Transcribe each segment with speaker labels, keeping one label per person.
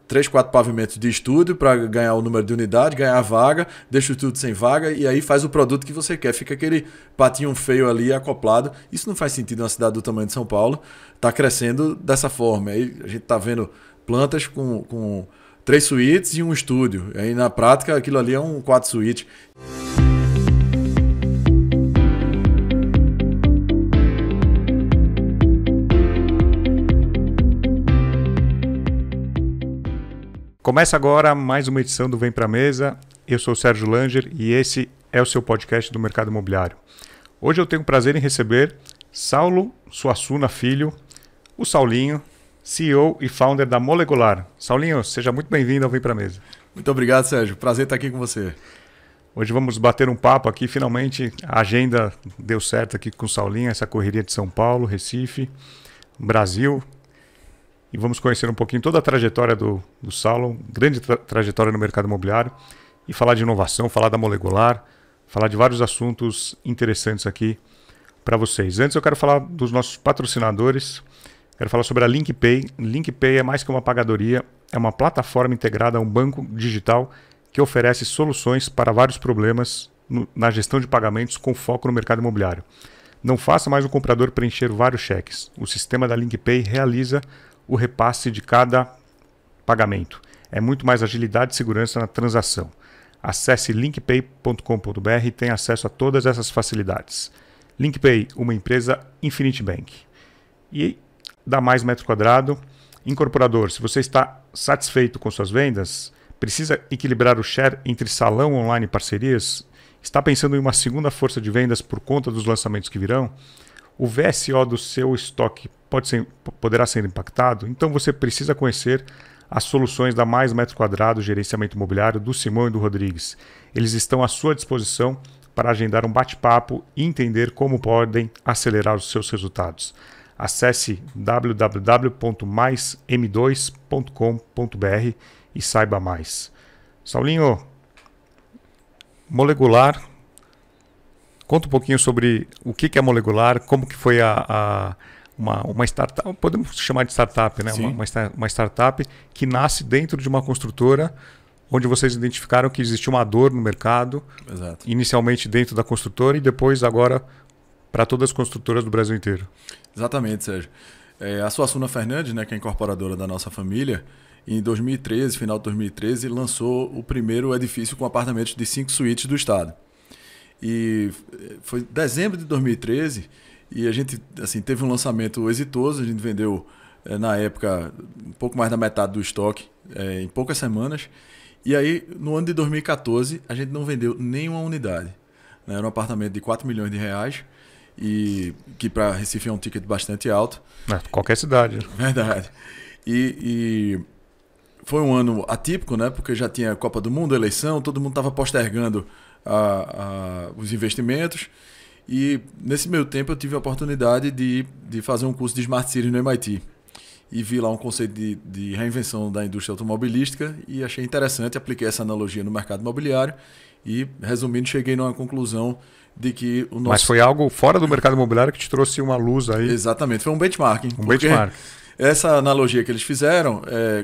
Speaker 1: 3, 4 pavimentos de estúdio para ganhar o número de unidade, ganhar a vaga, deixa o estúdio sem vaga e aí faz o produto que você quer. Fica aquele patinho feio ali acoplado. Isso não faz sentido em uma cidade do tamanho de São Paulo. Está crescendo dessa forma. Aí a gente está vendo plantas com 3 suítes e um estúdio. Aí na prática aquilo ali é um 4 suítes.
Speaker 2: Começa agora mais uma edição do Vem Pra Mesa. Eu sou o Sérgio Langer e esse é o seu podcast do mercado imobiliário. Hoje eu tenho o prazer em receber Saulo Suassuna Filho, o Saulinho, CEO e founder da Molecular. Saulinho, seja muito bem-vindo ao Vem Pra Mesa.
Speaker 1: Muito obrigado, Sérgio. Prazer estar aqui com você.
Speaker 2: Hoje vamos bater um papo aqui. Finalmente a agenda deu certo aqui com o Saulinho, essa correria de São Paulo, Recife, Brasil. E vamos conhecer um pouquinho toda a trajetória do Saulo, grande trajetória no mercado imobiliário, e falar de inovação, falar da Molecular, falar de vários assuntos interessantes aqui para vocês. Antes eu quero falar dos nossos patrocinadores, quero falar sobre a LinkPay. LinkPay é mais que uma pagadoria, é uma plataforma integrada a um banco digital que oferece soluções para vários problemas na gestão de pagamentos com foco no mercado imobiliário. Não faça mais o comprador preencher vários cheques. O sistema da LinkPay realiza o repasse de cada pagamento. É muito mais agilidade e segurança na transação. Acesse linkpay.com.br e tenha acesso a todas essas facilidades. LinkPay, uma empresa Infinity Bank. E dá mais metro quadrado. Incorporador, se você está satisfeito com suas vendas, precisa equilibrar o share entre salão online e parcerias, está pensando em uma segunda força de vendas por conta dos lançamentos que virão, o VSO do seu estoque poderá ser impactado, então você precisa conhecer as soluções da Mais Metro Quadrado Gerenciamento Imobiliário do Simão e do Rodrigues. Eles estão à sua disposição para agendar um bate-papo e entender como podem acelerar os seus resultados. Acesse www.maism2.com.br e saiba mais. Saulinho, Molecular, conta um pouquinho sobre o que é Molecular, como que foi uma startup, podemos chamar de startup, né? Uma startup que nasce dentro de uma construtora onde vocês identificaram que existia uma dor no mercado.
Speaker 1: Exato.
Speaker 2: Inicialmente dentro da construtora e depois agora para todas as construtoras do Brasil inteiro.
Speaker 1: Exatamente, Sérgio. A Suassuna Fernandes, né, que é a incorporadora da nossa família, em 2013, final de 2013, lançou o primeiro edifício com apartamentos de 5 suítes do estado. E foi dezembro de 2013 e a gente assim, teve um lançamento exitoso. A gente vendeu, na época, um pouco mais da metade do estoque em poucas semanas. E aí, no ano de 2014, a gente não vendeu nenhuma unidade. Era um apartamento de 4 milhões de reais, e que para Recife é um ticket bastante alto.
Speaker 2: Qualquer cidade.
Speaker 1: Verdade. E foi um ano atípico, né? Porque já tinha Copa do Mundo, eleição, todo mundo estava postergando os investimentos. E nesse meio tempo eu tive a oportunidade de fazer um curso de Smart City no MIT. E vi lá um conceito de reinvenção da indústria automobilística e achei interessante, apliquei essa analogia no mercado imobiliário e, resumindo, cheguei numa conclusão de que o nosso...
Speaker 2: Mas foi algo fora do mercado imobiliário que te trouxe uma luz aí?
Speaker 1: Exatamente, foi um benchmarking.
Speaker 2: Benchmark.
Speaker 1: Essa analogia que eles fizeram,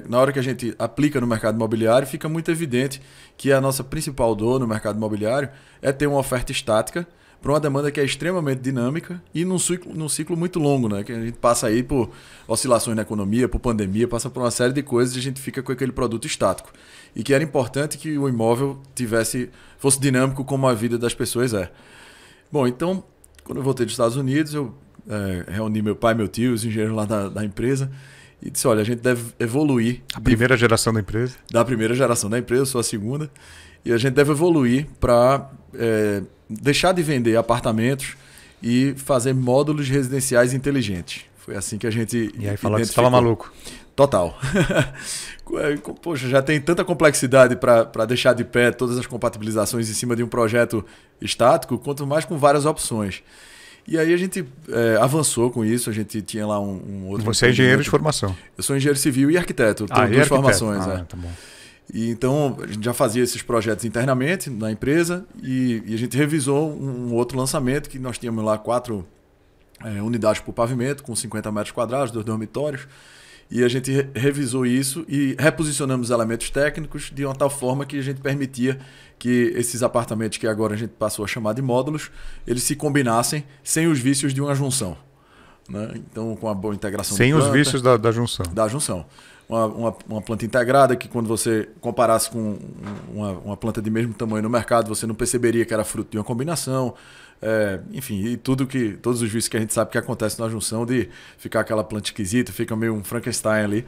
Speaker 1: na hora que a gente aplica no mercado imobiliário, fica muito evidente que a nossa principal dor no mercado imobiliário é ter uma oferta estática para uma demanda que é extremamente dinâmica e num ciclo muito longo, né? Que a gente passa aí por oscilações na economia, por pandemia, passa por uma série de coisas e a gente fica com aquele produto estático. E que era importante que o imóvel fosse dinâmico como a vida das pessoas é. Bom, então, quando eu voltei dos Estados Unidos, eu reuni meu pai, meu tio, os engenheiros lá da empresa e disse, olha, a gente deve evoluir.
Speaker 2: A primeira geração da empresa?
Speaker 1: Da primeira geração da empresa, eu sou a segunda. E a gente deve evoluir para deixar de vender apartamentos e fazer módulos residenciais inteligentes. Foi assim que a gente...
Speaker 2: E aí você fala maluco.
Speaker 1: Total. Poxa, já tem tanta complexidade para deixar de pé todas as compatibilizações em cima de um projeto estático, quanto mais com várias opções. E aí a gente avançou com isso, a gente tinha lá um outro...
Speaker 2: Você é engenheiro de formação?
Speaker 1: Eu sou engenheiro civil e arquiteto, tenho duas formações.
Speaker 2: Tá bom.
Speaker 1: E então a gente já fazia esses projetos internamente na empresa e a gente revisou um outro lançamento que nós tínhamos lá 4 unidades por pavimento, com 50 metros quadrados, 2 dormitórios. e a gente revisou isso e reposicionamos os elementos técnicos de uma tal forma que a gente permitia que esses apartamentos que agora a gente passou a chamar de módulos, eles se combinassem sem os vícios de uma junção. Né? Então, com a boa integração
Speaker 2: sem
Speaker 1: de planta,
Speaker 2: os vícios da junção.
Speaker 1: Da junção. Uma planta integrada que quando você comparasse com uma planta de mesmo tamanho no mercado, você não perceberia que era fruto de uma combinação. Enfim, e todos os vícios que a gente sabe que acontece na junção de ficar aquela planta esquisita, fica meio um Frankenstein ali.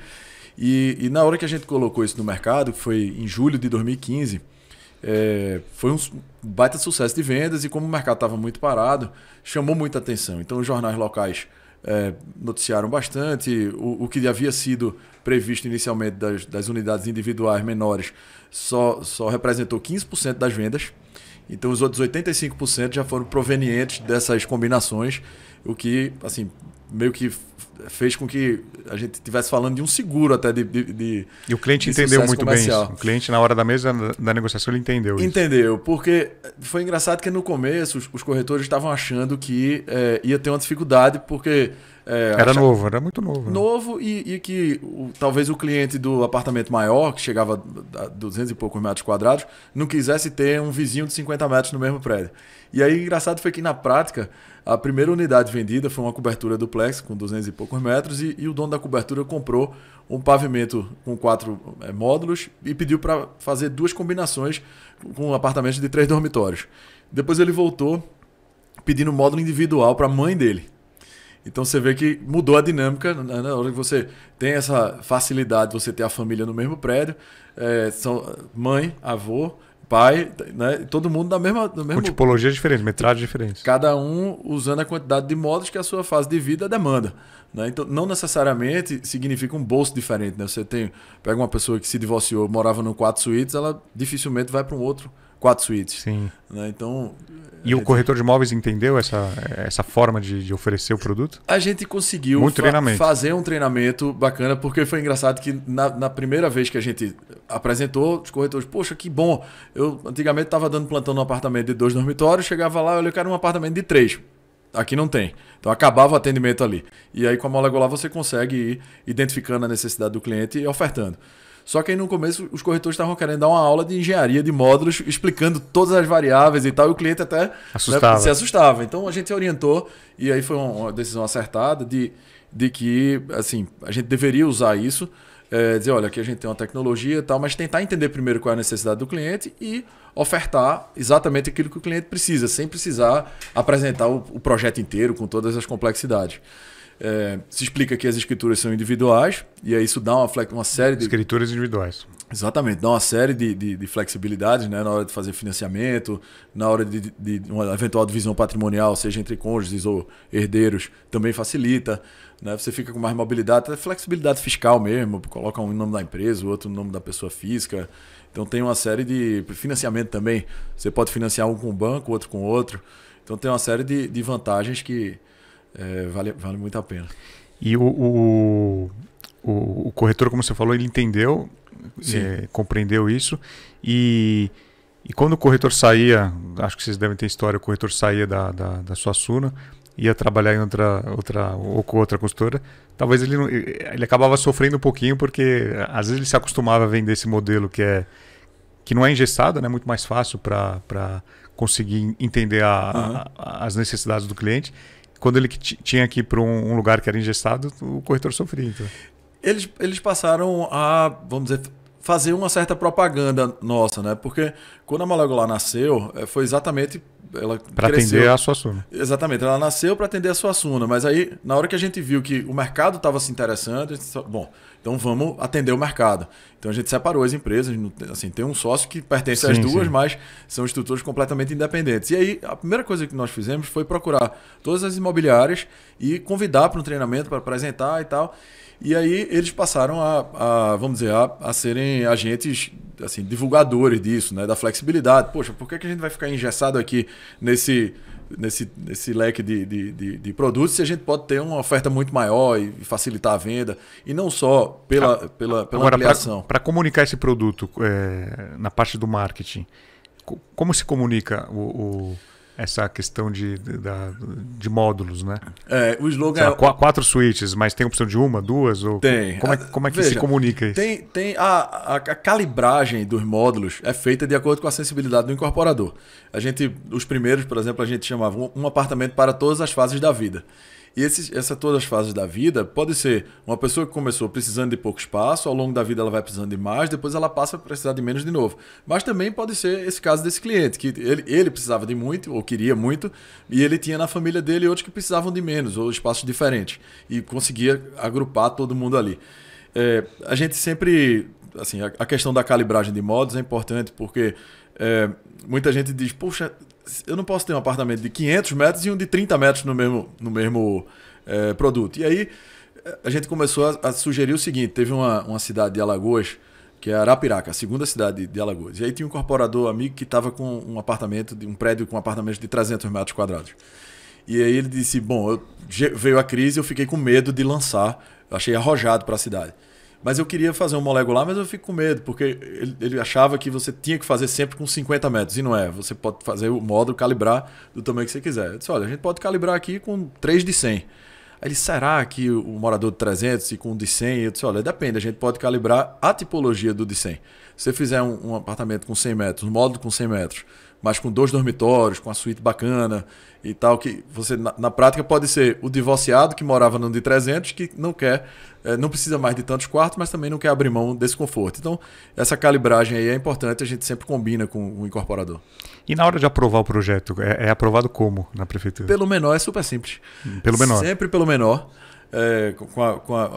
Speaker 1: E na hora que a gente colocou isso no mercado, que foi em julho de 2015, foi um baita sucesso de vendas e como o mercado estava muito parado, chamou muita atenção. Então os jornais locais noticiaram bastante. O que havia sido previsto inicialmente das unidades individuais menores só representou 15% das vendas. Então os outros 85% já foram provenientes dessas combinações, o que assim, meio que fez com que a gente estivesse falando de um seguro até de
Speaker 2: E o cliente entendeu muito comercial. Bem isso. O cliente, na hora da mesa da negociação, ele entendeu isso.
Speaker 1: Entendeu, porque foi engraçado que no começo os corretores estavam achando que ia ter uma dificuldade, porque...
Speaker 2: era novo, era muito novo.
Speaker 1: Novo e que talvez o cliente do apartamento maior, que chegava a 200 e poucos metros quadrados, não quisesse ter um vizinho de 50 metros no mesmo prédio. E aí, engraçado foi que na prática, a primeira unidade vendida foi uma cobertura duplex com 200 e poucos metros e o dono da cobertura comprou um pavimento com 4 módulos e pediu para fazer 2 combinações com um apartamento de 3 dormitórios. Depois ele voltou pedindo um módulo individual para a mãe dele. Então você vê que mudou a dinâmica, né? Na hora que você tem essa facilidade de você ter a família no mesmo prédio, são mãe, avô, pai, né? Todo mundo da mesma...
Speaker 2: Com tipologias diferentes, metragens diferentes.
Speaker 1: Cada um usando a quantidade de módulos que a sua fase de vida demanda. Né? Então, não necessariamente significa um bolso diferente. Né? Você pega uma pessoa que se divorciou, morava num 4 suítes, ela dificilmente vai para um outro 4 suítes.
Speaker 2: Sim.
Speaker 1: Né? Então...
Speaker 2: E o corretor de imóveis entendeu essa forma de oferecer o produto?
Speaker 1: A gente conseguiu fazer um treinamento bacana, porque foi engraçado que na primeira vez que a gente apresentou, os corretores, poxa, que bom, eu antigamente estava dando plantão num apartamento de 2 dormitórios, chegava lá, eu quero um apartamento de 3. Aqui não tem. Então acabava o atendimento ali. E aí com a Molecular você consegue ir identificando a necessidade do cliente e ofertando. Só que aí no começo os corretores estavam querendo dar uma aula de engenharia de módulos, explicando todas as variáveis e tal, e o cliente até se assustava. Então a gente orientou, e aí foi uma decisão acertada de que assim, a gente deveria usar isso, dizer, olha, aqui a gente tem uma tecnologia e tal, mas tentar entender primeiro qual é a necessidade do cliente e ofertar exatamente aquilo que o cliente precisa, sem precisar apresentar o projeto inteiro com todas as complexidades. Se explica que as escrituras são individuais e aí isso dá uma série de...
Speaker 2: Escrituras individuais.
Speaker 1: Exatamente, dá uma série de flexibilidades, né, na hora de fazer financiamento, na hora de uma eventual divisão patrimonial, seja entre cônjuges ou herdeiros, também facilita. Né, você fica com mais mobilidade, até flexibilidade fiscal mesmo, coloca um em nome da empresa, o outro no nome da pessoa física. Então tem uma série de financiamento também. Você pode financiar um com o banco, outro com outro. Então tem uma série de vantagens que... vale muito a pena.
Speaker 2: E o corretor, como você falou, ele entendeu, compreendeu isso. E quando o corretor saía, acho que vocês devem ter história, o corretor saía da Suassuna, ia trabalhar em outra consultora, talvez ele acabava sofrendo um pouquinho, porque às vezes ele se acostumava a vender esse modelo que não é engessado, né? Muito mais fácil para conseguir entender as necessidades do cliente. Quando ele tinha que ir para um lugar que era engessado, o corretor sofria. Então.
Speaker 1: Eles passaram a, vamos dizer, fazer uma certa propaganda nossa, né? Porque quando a Molecular nasceu, foi exatamente...
Speaker 2: Para atender a Suassuna.
Speaker 1: Exatamente, ela nasceu para atender a Suassuna, mas aí, na hora que a gente viu que o mercado estava se interessando, a gente disse, bom, então vamos atender o mercado. Então a gente separou as empresas, assim, tem um sócio que pertence às duas, mas são estruturas completamente independentes. E aí, a primeira coisa que nós fizemos foi procurar todas as imobiliárias e convidar para um treinamento, para apresentar e tal. E aí eles passaram vamos dizer, a serem agentes, assim, divulgadores disso, né, da flexibilidade. Poxa, por que a gente vai ficar engessado aqui nesse leque de produtos se a gente pode ter uma oferta muito maior e facilitar a venda, e não só pela ampliação.
Speaker 2: Para comunicar esse produto na parte do marketing, como se comunica essa questão de módulos, né?
Speaker 1: O slogan
Speaker 2: Sei lá, 4 switches, mas tem a opção de uma, duas? Ou
Speaker 1: tem.
Speaker 2: Como é que
Speaker 1: Veja,
Speaker 2: se comunica isso?
Speaker 1: Tem a calibragem dos módulos é feita de acordo com a sensibilidade do incorporador. Os primeiros, por exemplo, a gente chamava um apartamento para todas as fases da vida. E todas as fases da vida pode ser uma pessoa que começou precisando de pouco espaço, ao longo da vida ela vai precisando de mais, depois ela passa a precisar de menos de novo. Mas também pode ser esse caso desse cliente, que ele precisava de muito, ou queria muito, e ele tinha na família dele outros que precisavam de menos, ou espaços diferentes, e conseguia agrupar todo mundo ali. A gente sempre, assim, a questão da calibragem de modos é importante, porque muita gente diz, puxa, eu não posso ter um apartamento de 500 metros e um de 30 metros no mesmo produto. E aí a gente começou a sugerir o seguinte, teve uma cidade de Alagoas, que é Arapiraca, a segunda cidade de Alagoas. E aí tinha um incorporador amigo que estava com um prédio com apartamento de 300 metros quadrados. E aí ele disse, bom, veio a crise, eu fiquei com medo de lançar, eu achei arrojado para a cidade. Mas eu queria fazer um molecular, mas eu fico com medo, porque ele achava que você tinha que fazer sempre com 50 metros, e não é. Você pode fazer o módulo, calibrar do tamanho que você quiser. Eu disse, olha, a gente pode calibrar aqui com 3 de 100. Aí ele, será que o morador de 300 e com um de 100? Eu disse, olha, depende, a gente pode calibrar a tipologia do de 100. Se você fizer um apartamento com 100 metros, um módulo com 100 metros, mas com 2 dormitórios, com uma suíte bacana e tal, que você na prática pode ser o divorciado que morava no de 300, que não precisa mais de tantos quartos, mas também não quer abrir mão desse conforto. Então, essa calibragem aí é importante, a gente sempre combina com o incorporador.
Speaker 2: E na hora de aprovar o projeto, é aprovado como na prefeitura?
Speaker 1: Pelo menor é super simples.
Speaker 2: Pelo menor?
Speaker 1: Sempre pelo menor.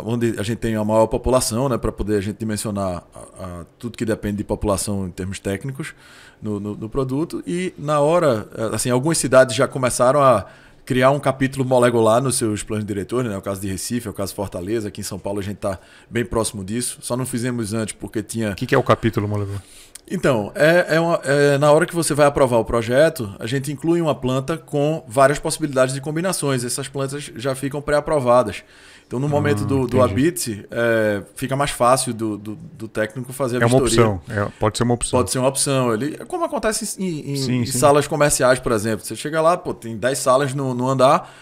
Speaker 1: Onde a gente tem a maior população, né, para poder a gente dimensionar tudo que depende de população em termos técnicos no produto. E na hora, assim, algumas cidades já começaram a criar um capítulo molecular nos seus planos diretores, né? O caso de Recife, o caso de Fortaleza, aqui em São Paulo a gente está bem próximo disso. Só não fizemos antes porque tinha...
Speaker 2: O que é o capítulo molecular?
Speaker 1: Então, na hora que você vai aprovar o projeto, a gente inclui uma planta com várias possibilidades de combinações. Essas plantas já ficam pré-aprovadas. Então, no momento do Habite, fica mais fácil do técnico fazer a vistoria.
Speaker 2: É uma opção. Pode ser uma opção.
Speaker 1: Pode ser uma opção. Como acontece em salas comerciais, por exemplo. Você chega lá, tem 10 salas no andar,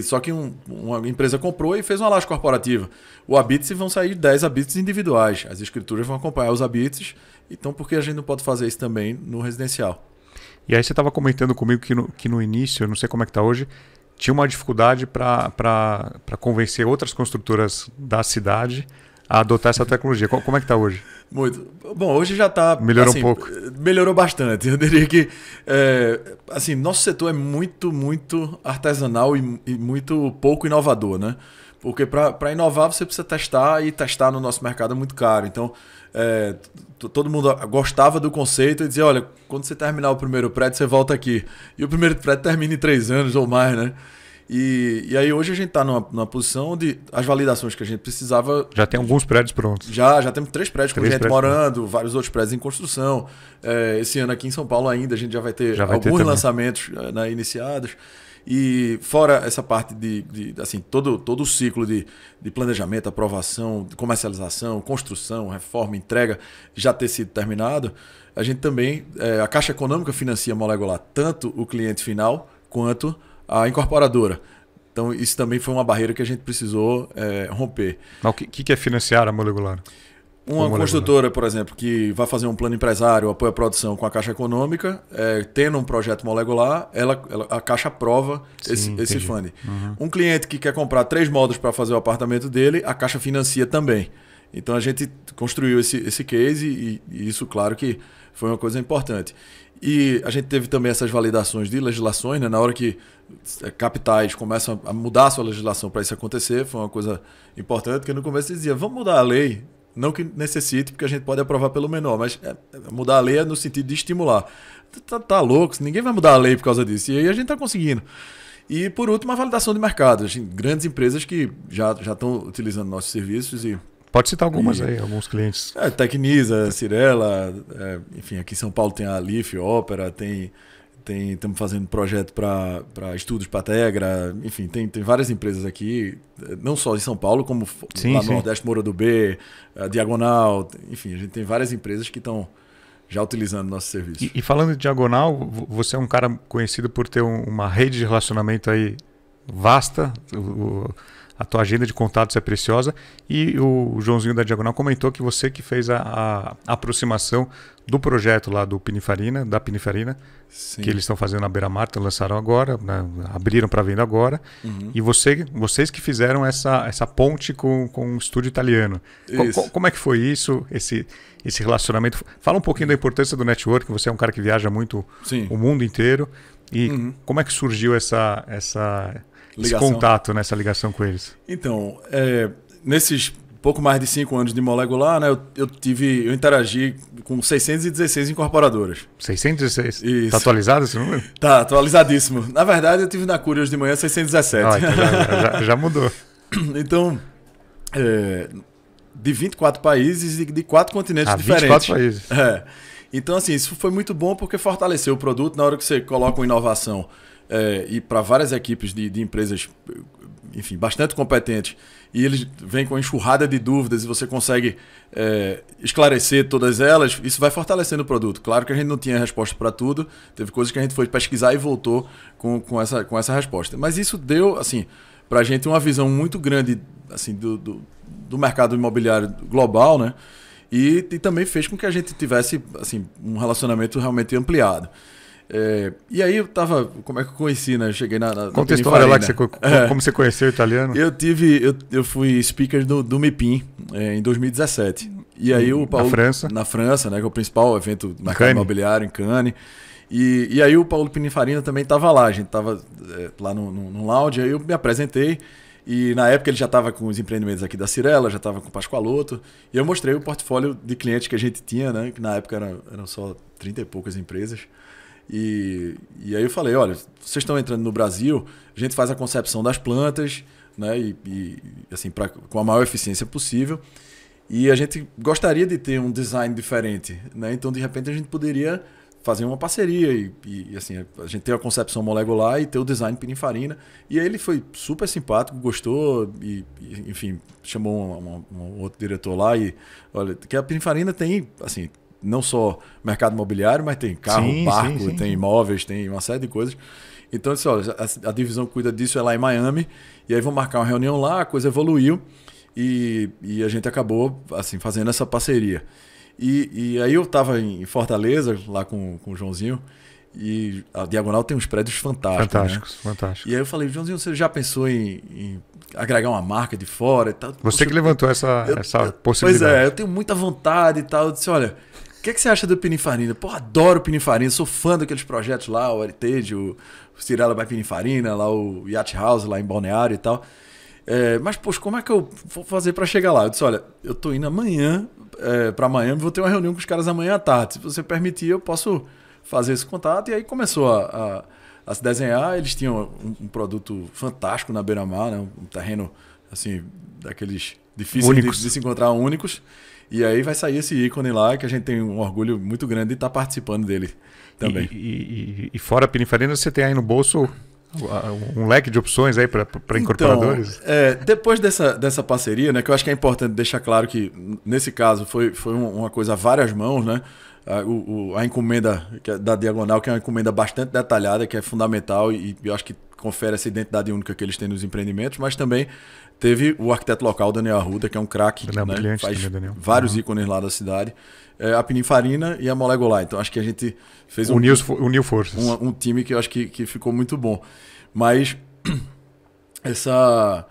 Speaker 1: só que uma empresa comprou e fez uma laje corporativa. O Habite vão sair 10 Habites individuais. As escrituras vão acompanhar os Habites. Então, por que a gente não pode fazer isso também no residencial?
Speaker 2: E aí você estava comentando comigo que no início, eu não sei como é que está hoje, tinha uma dificuldade para convencer outras construtoras da cidade a adotar essa tecnologia. Como é que está hoje?
Speaker 1: Muito. Bom, hoje já está...
Speaker 2: Melhorou um pouco.
Speaker 1: Melhorou bastante. Eu diria que nosso setor é muito, muito artesanal e muito pouco inovador, né? Porque para inovar você precisa testar, e testar no nosso mercado é muito caro. Então, todo mundo gostava do conceito e dizia, olha, quando você terminar o primeiro prédio, você volta aqui. E o primeiro prédio termina em 3 anos ou mais, né? E aí hoje a gente está numa posição onde as validações que a gente precisava...
Speaker 2: Já tem alguns prédios prontos.
Speaker 1: Já temos 3 prédios com gente morando, vários outros prédios em construção. Esse ano aqui em São Paulo ainda a gente já vai ter alguns lançamentos iniciados. E fora essa parte assim, todo o ciclo de planejamento, aprovação, comercialização, construção, reforma, entrega já ter sido terminado, a gente também, a Caixa Econômica financia molecular tanto o cliente final quanto a incorporadora. Então isso também foi uma barreira que a gente precisou romper.
Speaker 2: Mas o que é financiar a molecular?
Speaker 1: Uma construtora, por exemplo, que vai fazer um plano empresário, apoio à produção com a Caixa Econômica, tendo um projeto molecular, a Caixa aprova esse funding.
Speaker 2: Uhum.
Speaker 1: Um cliente que quer comprar 3 módulos para fazer o apartamento dele, a Caixa financia também. Então a gente construiu esse case e isso, claro, que foi uma coisa importante. E a gente teve também essas validações de legislações, né? Na hora que capitais começam a mudar a sua legislação para isso acontecer, foi uma coisa importante, porque no começo dizia, vamos mudar a lei. Não que necessite, porque a gente pode aprovar pelo menor, mas mudar a lei é no sentido de estimular. Tá louco, ninguém vai mudar a lei por causa disso. E aí a gente está conseguindo. E, por último, a validação de mercado. Grandes empresas que já estão utilizando nossos serviços.
Speaker 2: Pode citar algumas aí, alguns clientes.
Speaker 1: Tecnisa, Cirela, enfim, aqui em São Paulo tem a Leaf, Opera, estamos fazendo projeto para estudos para Tegra, enfim, tem várias empresas aqui, não só em São Paulo, como lá no Nordeste, Moura do B, Diagonal, enfim, a gente tem várias empresas que estão já utilizando nosso serviço.
Speaker 2: E falando de Diagonal, você é um cara conhecido por ter uma rede de relacionamento aí vasta, a tua agenda de contatos é preciosa, e o Joãozinho da Diagonal comentou que você que fez a aproximação do projeto lá da Pininfarina,
Speaker 1: Sim.
Speaker 2: que eles estão fazendo na Beira-Mar, lançaram agora, né, abriram para venda agora, e vocês que fizeram essa ponte com um estúdio italiano. Como é que foi isso, esse relacionamento? Fala um pouquinho da importância do network, você é um cara que viaja muito o mundo inteiro, e como é que surgiu esse contato, essa ligação com eles?
Speaker 1: Então, nesses pouco mais de 5 anos de Molecular, né, eu interagi com 616 incorporadoras.
Speaker 2: 616?
Speaker 1: Isso.
Speaker 2: Está atualizado esse número?
Speaker 1: Tá, atualizadíssimo. Na verdade, eu tive na Curious de manhã 617.
Speaker 2: Então já mudou.
Speaker 1: Então, de 24 países e de 4 continentes diferentes.
Speaker 2: 24 países.
Speaker 1: Então, assim, isso foi muito bom porque fortaleceu o produto na hora que você coloca uma inovação e para várias equipes de empresas, enfim, bastante competentes, e eles vêm com enxurrada de dúvidas e você consegue esclarecer todas elas, isso vai fortalecendo o produto. Claro que a gente não tinha resposta para tudo, teve coisas que a gente foi pesquisar e voltou com essa resposta. Mas isso deu, assim, para a gente uma visão muito grande, assim, do mercado imobiliário global, né? E também fez com que a gente tivesse, assim, um relacionamento realmente ampliado. E aí eu tava... Como é que eu conheci, né? Eu cheguei na
Speaker 2: Conta a história lá, como você conheceu o italiano.
Speaker 1: Eu fui speaker do MIPIM em 2017. E aí o Paulo... Na França, né? Que é o principal evento do mercado imobiliário em Cannes. E aí o Paulo Pininfarina também estava lá. A gente estava lá no lounge, aí eu me apresentei. E na época ele já estava com os empreendimentos aqui da Cirela, já estava com o Pascoaloto. E eu mostrei o portfólio de clientes que a gente tinha, né? Que na época eram só 30 e poucas empresas. E aí eu falei, olha, vocês estão entrando no Brasil, a gente faz a concepção das plantas, né? E assim, com a maior eficiência possível. E a gente gostaria de ter um design diferente, né? Então, de repente, a gente poderia fazer uma parceria e assim, a gente ter a concepção molecular e ter o design Pininfarina. E aí ele foi super simpático, gostou e enfim, chamou um outro diretor lá e olha, que a Pininfarina tem, assim, não só mercado imobiliário, mas tem carro, barco, sim. Tem imóveis, tem uma série de coisas. Então, assim, olha, a divisão que cuida disso é lá em Miami, e aí vão marcar uma reunião lá, a coisa evoluiu e a gente acabou, assim, fazendo essa parceria. E aí eu estava em Fortaleza, lá com o Joãozinho, e a Diagonal tem uns prédios fantásticos.
Speaker 2: Fantásticos.
Speaker 1: E aí eu falei, Joãozinho, você já pensou em agregar uma marca de fora e tal?
Speaker 2: Você que levantou essa possibilidade.
Speaker 1: Pois eu tenho muita vontade e tal. Eu disse, olha, o que você acha do Pininfarina? Pô, adoro o Pininfarina, sou fã daqueles projetos lá, o Heritage, o Cirela by Pininfarina, lá o Yacht House, lá em Balneário e tal. Mas, poxa, como é que eu vou fazer para chegar lá? Eu disse, olha, eu tô indo amanhã para Miami, vou ter uma reunião com os caras amanhã à tarde. Se você permitir, eu posso fazer esse contato. E aí começou a se desenhar. Eles tinham um produto fantástico na beira-mar, né? Um terreno, assim, daqueles difíceis de se encontrar, únicos. E aí vai sair esse ícone lá, que a gente tem um orgulho muito grande de estar participando dele também.
Speaker 2: E fora a Pininfarina, você tem aí no bolso um leque de opções aí para incorporadores?
Speaker 1: Então, depois dessa parceria, né, que eu acho que é importante deixar claro que, nesse caso, foi uma coisa a várias mãos, né? A encomenda da Diagonal, que é uma encomenda bastante detalhada, que é fundamental e eu acho que confere essa identidade única que eles têm nos empreendimentos, mas também teve o arquiteto local, Daniel Arruda, que é um craque, né? Faz vários ícones lá da cidade. A Pininfarina e a Molecular. Então acho que a gente fez
Speaker 2: uniu forças.
Speaker 1: Um time que eu acho que ficou muito bom. Mas essa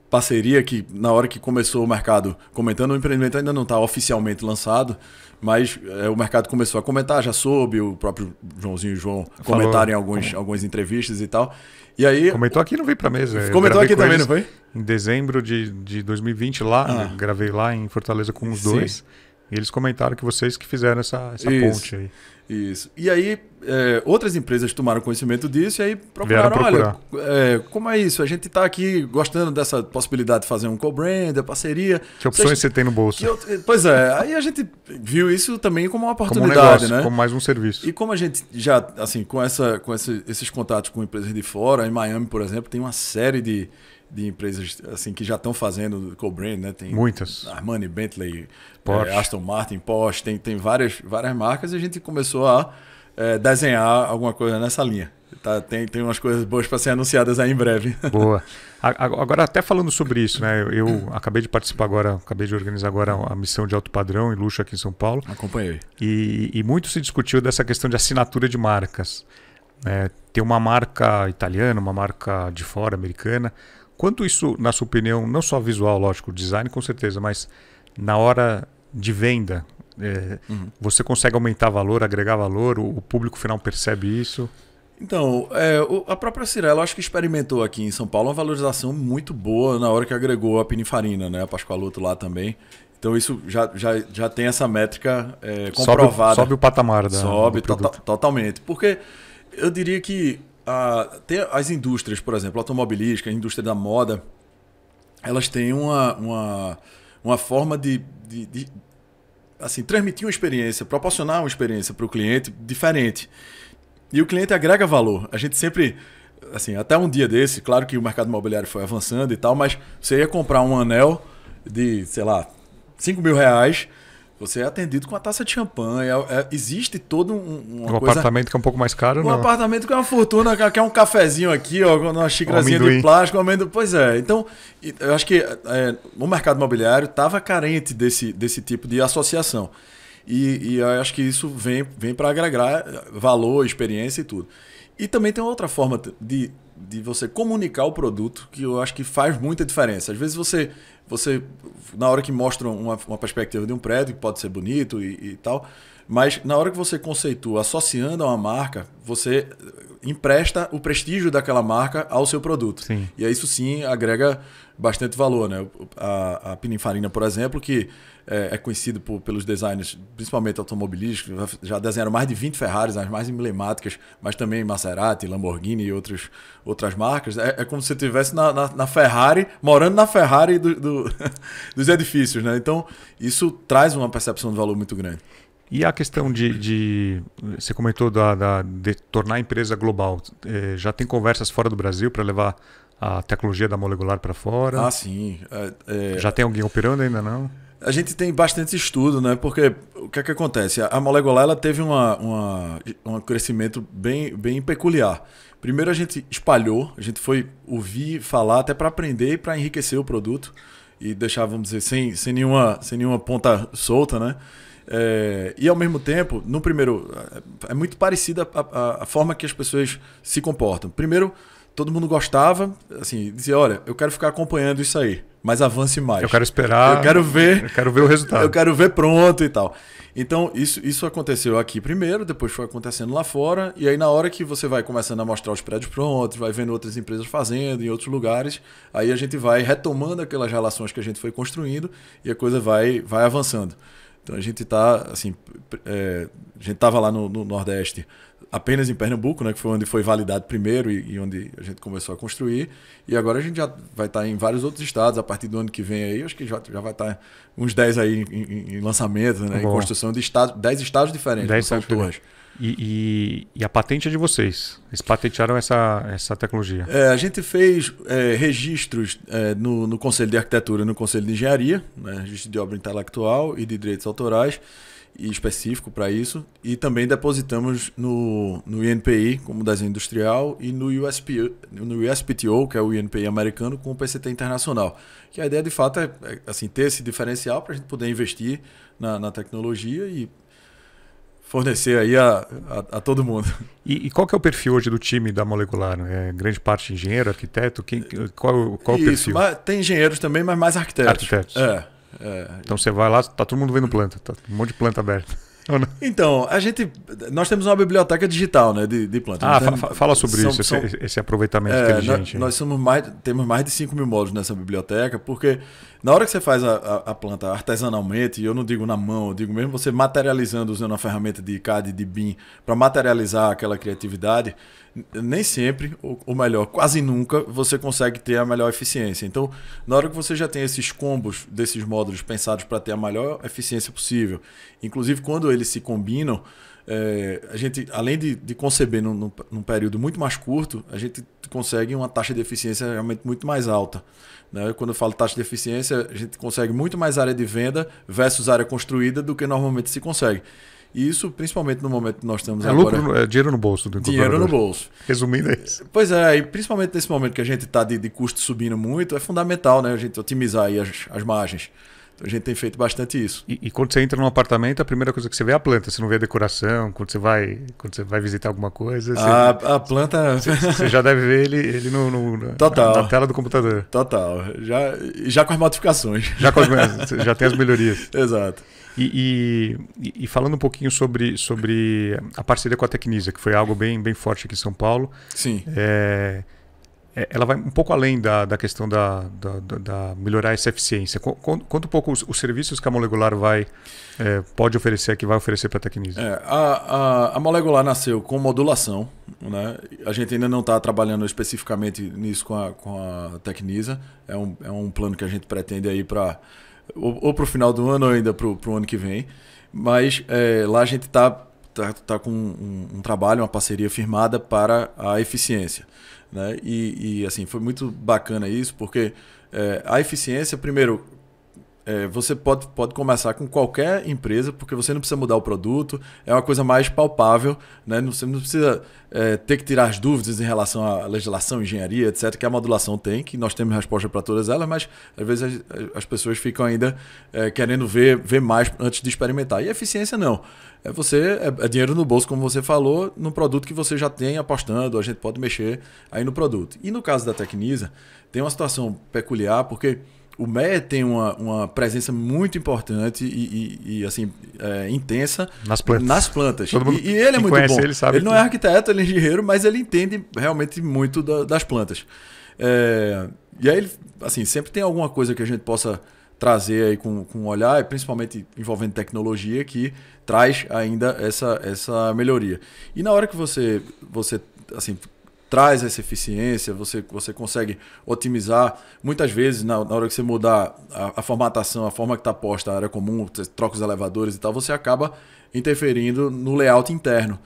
Speaker 1: parceria que na hora que começou o mercado comentando, o empreendimento ainda não está oficialmente lançado, mas o mercado começou a comentar, já soube, o próprio Joãozinho e João comentaram em algumas entrevistas e tal. E aí,
Speaker 2: comentou aqui, não veio para mesa.
Speaker 1: Comentou aqui também, não foi?
Speaker 2: Em dezembro de 2020 lá, gravei lá em Fortaleza com os dois. E eles comentaram que vocês que fizeram essa ponte aí.
Speaker 1: Isso. E aí, outras empresas tomaram conhecimento disso e aí procuraram, olha, como é isso? A gente está aqui gostando dessa possibilidade de fazer um co-brand, parceria.
Speaker 2: Que opções você tem no bolso?
Speaker 1: Pois aí a gente viu isso também como uma oportunidade,
Speaker 2: como um negócio,
Speaker 1: né?
Speaker 2: Como mais um serviço.
Speaker 1: E como a gente já, assim, com esses contatos com empresas de fora, em Miami, por exemplo, tem uma série de de empresas assim que já estão fazendo co-brand, né? Tem
Speaker 2: muitas.
Speaker 1: Armani, Bentley,
Speaker 2: Porsche.
Speaker 1: Aston Martin, Porsche, tem várias marcas e a gente começou a desenhar alguma coisa nessa linha. Tá, tem umas coisas boas para ser anunciadas aí em breve.
Speaker 2: Boa. Agora, até falando sobre isso, né? Eu acabei de participar agora, acabei de organizar agora a missão de alto padrão e luxo aqui em São Paulo.
Speaker 1: Acompanhei.
Speaker 2: E muito se discutiu dessa questão de assinatura de marcas. Ter uma marca italiana, uma marca de fora, americana. Quanto isso, na sua opinião, não só visual, lógico, design com certeza, mas na hora de venda, você consegue aumentar valor, agregar valor, o público final percebe isso?
Speaker 1: Então, a própria Cirela, acho que experimentou aqui em São Paulo uma valorização muito boa na hora que agregou a Pininfarina, né? A Pascoaloto lá também. Então isso já tem essa métrica comprovada.
Speaker 2: Sobe o patamar
Speaker 1: do produto. Totalmente. Porque eu diria que tem as indústrias, por exemplo, automobilística, a indústria da moda, elas têm uma forma de assim, transmitir uma experiência, proporcionar uma experiência para o cliente diferente. E o cliente agrega valor. A gente sempre, assim, até um dia desse, claro que o mercado imobiliário foi avançando e tal, mas você ia comprar um anel de, sei lá, 5 mil reais, você é atendido com uma taça de champanhe. Existe todo uma coisa...
Speaker 2: apartamento que é um pouco mais caro,
Speaker 1: um
Speaker 2: não?
Speaker 1: Apartamento que é uma fortuna, que é um cafezinho aqui, ó, uma xícarazinha de plástico, amendoim. Pois é. Então, eu acho que o mercado imobiliário estava carente desse tipo de associação. E eu acho que isso vem para agregar valor, experiência e tudo. E também tem outra forma de você comunicar o produto que eu acho que faz muita diferença. Às vezes você na hora que mostra uma perspectiva de um prédio, que pode ser bonito e tal, mas na hora que você conceitua associando a uma marca, você empresta o prestígio daquela marca ao seu produto.
Speaker 2: Sim.
Speaker 1: E aí isso sim agrega bastante valor, né? A Pininfarina, por exemplo, que é conhecido pelos designers, principalmente automobilísticos, já desenharam mais de 20 Ferraris, as mais emblemáticas, mas também Maserati, Lamborghini e outras marcas. É como se você estivesse na Ferrari, morando na Ferrari dos edifícios, né? Então, isso traz uma percepção de valor muito grande.
Speaker 2: E a questão você comentou de tornar a empresa global. Já tem conversas fora do Brasil para levar a tecnologia da Molecular para fora?
Speaker 1: Ah, sim.
Speaker 2: Já tem alguém operando ainda não?
Speaker 1: A gente tem bastante estudo, né? Porque o que é que acontece? A Molecular ela teve um crescimento bem peculiar. Primeiro a gente espalhou, a gente foi ouvir, falar, até para aprender e para enriquecer o produto e deixar, vamos dizer, sem nenhuma ponta solta, né? E ao mesmo tempo, no primeiro, é muito parecida a forma que as pessoas se comportam. Primeiro, todo mundo gostava, assim, dizia, olha, eu quero ficar acompanhando isso aí, mas avance mais.
Speaker 2: Eu quero esperar.
Speaker 1: Eu quero ver
Speaker 2: o resultado.
Speaker 1: Eu quero ver pronto e tal. Então, isso aconteceu aqui primeiro, depois foi acontecendo lá fora, e aí na hora que você vai começando a mostrar os prédios prontos, vai vendo outras empresas fazendo em outros lugares, aí a gente vai retomando aquelas relações que a gente foi construindo e a coisa vai avançando. Então a gente está, assim, a gente estava lá no Nordeste, apenas em Pernambuco, né, que foi onde foi validado primeiro e onde a gente começou a construir. E agora a gente já vai estar em vários outros estados. A partir do ano que vem aí, acho que já vai estar uns 10 aí em lançamento, né, em construção de 10 estados diferentes.
Speaker 2: 10 estados diferentes. E a patente é de vocês? Eles patentearam essa tecnologia?
Speaker 1: A gente fez registros no Conselho de Arquitetura e no Conselho de Engenharia, né, registro de obra intelectual e de direitos autorais, e específico para isso, e também depositamos no INPI como desenho industrial e no USPTO, que é o INPI americano, com o PCT internacional. Que a ideia de fato é assim, ter esse diferencial para a gente poder investir na tecnologia e fornecer aí a todo mundo.
Speaker 2: E qual que é o perfil hoje do time da Molecular? Grande parte engenheiro, arquiteto? Qual é o perfil?
Speaker 1: Mas tem engenheiros também, mas mais arquitetos.
Speaker 2: Arquitetos. Então você vai lá, tá todo mundo vendo planta, tá um monte de planta aberta.
Speaker 1: Então, nós temos uma biblioteca digital, né, de planta.
Speaker 2: Fala sobre esse aproveitamento inteligente.
Speaker 1: Nós temos mais de 5 mil módulos nessa biblioteca, porque na hora que você faz a planta artesanalmente, e eu não digo na mão, eu digo mesmo você materializando, usando a ferramenta de CAD e de BIM para materializar aquela criatividade, nem sempre, ou melhor, quase nunca, você consegue ter a melhor eficiência. Então, na hora que você já tem esses combos desses módulos pensados para ter a melhor eficiência possível, inclusive quando eles se combinam, a gente, além de conceber num período muito mais curto, a gente consegue uma taxa de eficiência realmente muito mais alta. Né? Quando eu falo taxa de eficiência, a gente consegue muito mais área de venda versus área construída do que normalmente se consegue. E isso, principalmente no momento que nós estamos agora...
Speaker 2: Lucro, é dinheiro no bolso do incorporador.
Speaker 1: Dinheiro no bolso.
Speaker 2: Resumindo, é isso.
Speaker 1: Pois é, e principalmente nesse momento que a gente está de custo subindo muito, é fundamental, né, a gente otimizar aí as margens. Então a gente tem feito bastante isso.
Speaker 2: E quando você entra num apartamento, a primeira coisa que você vê é a planta. Você não vê a decoração. Quando você vai visitar alguma coisa...
Speaker 1: A planta...
Speaker 2: Você já deve ver ele na tela do computador.
Speaker 1: Total. Já com as modificações.
Speaker 2: Já tem as melhorias.
Speaker 1: Exato.
Speaker 2: E falando um pouquinho sobre a parceria com a Tecnisa, que foi algo bem forte aqui em São Paulo.
Speaker 1: Sim.
Speaker 2: Ela vai um pouco além da questão da melhorar essa eficiência. Conta um pouco os serviços que a Molecular pode oferecer aqui, vai oferecer para a Tecnisa.
Speaker 1: A Molecular nasceu com modulação. Né? A gente ainda não está trabalhando especificamente nisso com a Tecnisa. É um plano que a gente pretende aí para ou para o final do ano ou ainda para o ano que vem. Mas lá a gente está com um trabalho, uma parceria firmada para a eficiência. Né? E assim, foi muito bacana isso, porque a eficiência, primeiro, você pode começar com qualquer empresa, porque você não precisa mudar o produto, é uma coisa mais palpável, né? Você não precisa ter que tirar as dúvidas em relação à legislação, engenharia, etc., que a modulação tem, que nós temos resposta para todas elas, mas às vezes as pessoas ficam ainda querendo ver mais antes de experimentar. E a eficiência não. É dinheiro no bolso, como você falou, num produto que você já tem apostando, a gente pode mexer aí no produto. E no caso da Tecnisa, tem uma situação peculiar, porque o MEA tem uma presença muito importante e assim, intensa nas plantas. E ele é muito bom. Ele não é arquiteto, ele é engenheiro, mas ele entende realmente muito das plantas. E aí, assim, sempre tem alguma coisa que a gente possa trazer aí com um olhar, principalmente envolvendo tecnologia, que traz ainda essa melhoria. E na hora que você assim, traz essa eficiência, você consegue otimizar. Muitas vezes, na hora que você mudar a formatação, a forma que está posta a área comum, você troca os elevadores e tal, você acaba interferindo no layout interno.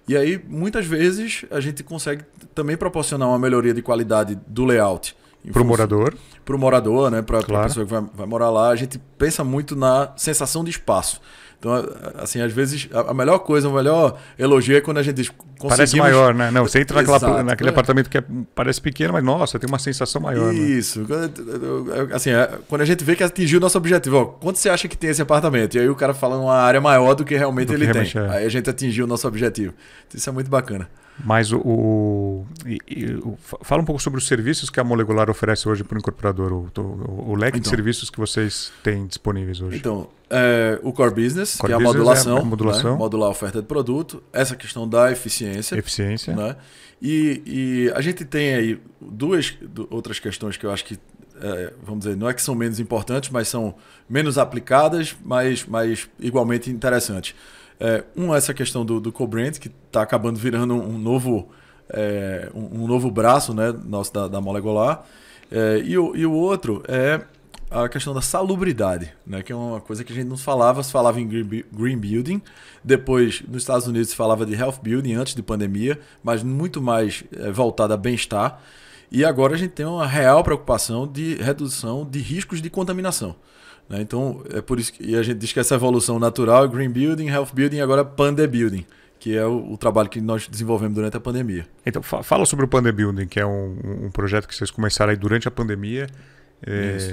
Speaker 1: E aí, muitas vezes, a gente consegue também proporcionar uma melhoria de qualidade do layout.
Speaker 2: Para o morador.
Speaker 1: Para o morador, né? Para a pessoa que vai morar lá. A gente pensa muito na sensação de espaço. Então, assim, às vezes, a melhor coisa, o melhor elogio é quando a gente diz...
Speaker 2: Parece maior, né? Não, você entra naquele apartamento que parece pequeno, mas, nossa, tem uma sensação maior.
Speaker 1: Isso. Né? Assim, quando a gente vê que atingiu o nosso objetivo, ó, quanto você acha que tem esse apartamento? E aí o cara fala uma área maior do que realmente ele tem. Aí a gente atingiu o nosso objetivo. Então, isso é muito bacana.
Speaker 2: Mas fala um pouco sobre os serviços que a Molecular oferece hoje para o incorporador, o leque de serviços que vocês têm disponíveis hoje.
Speaker 1: Então, o Core Business, que é a modulação, né? Modular a oferta de produto, essa questão da eficiência. Né? E a gente tem aí duas outras questões que eu acho que, vamos dizer, não é que são menos importantes, mas são menos aplicadas, mas igualmente interessantes. Essa questão do co-brand, que está acabando virando um novo braço, né, nosso da Molecular. E o outro é a questão da salubridade, né, que é uma coisa que a gente não falava. Se falava em green building, depois nos Estados Unidos se falava de health building antes de pandemia, mas muito mais voltada a bem-estar. E agora a gente tem uma real preocupação de redução de riscos de contaminação. Então, é por isso que a gente diz que essa evolução natural é Green Building, Health Building e agora Pande Building, que é o trabalho que nós desenvolvemos durante a pandemia.
Speaker 2: Então, fala sobre o Pande Building, que é um projeto que vocês começaram aí durante a pandemia.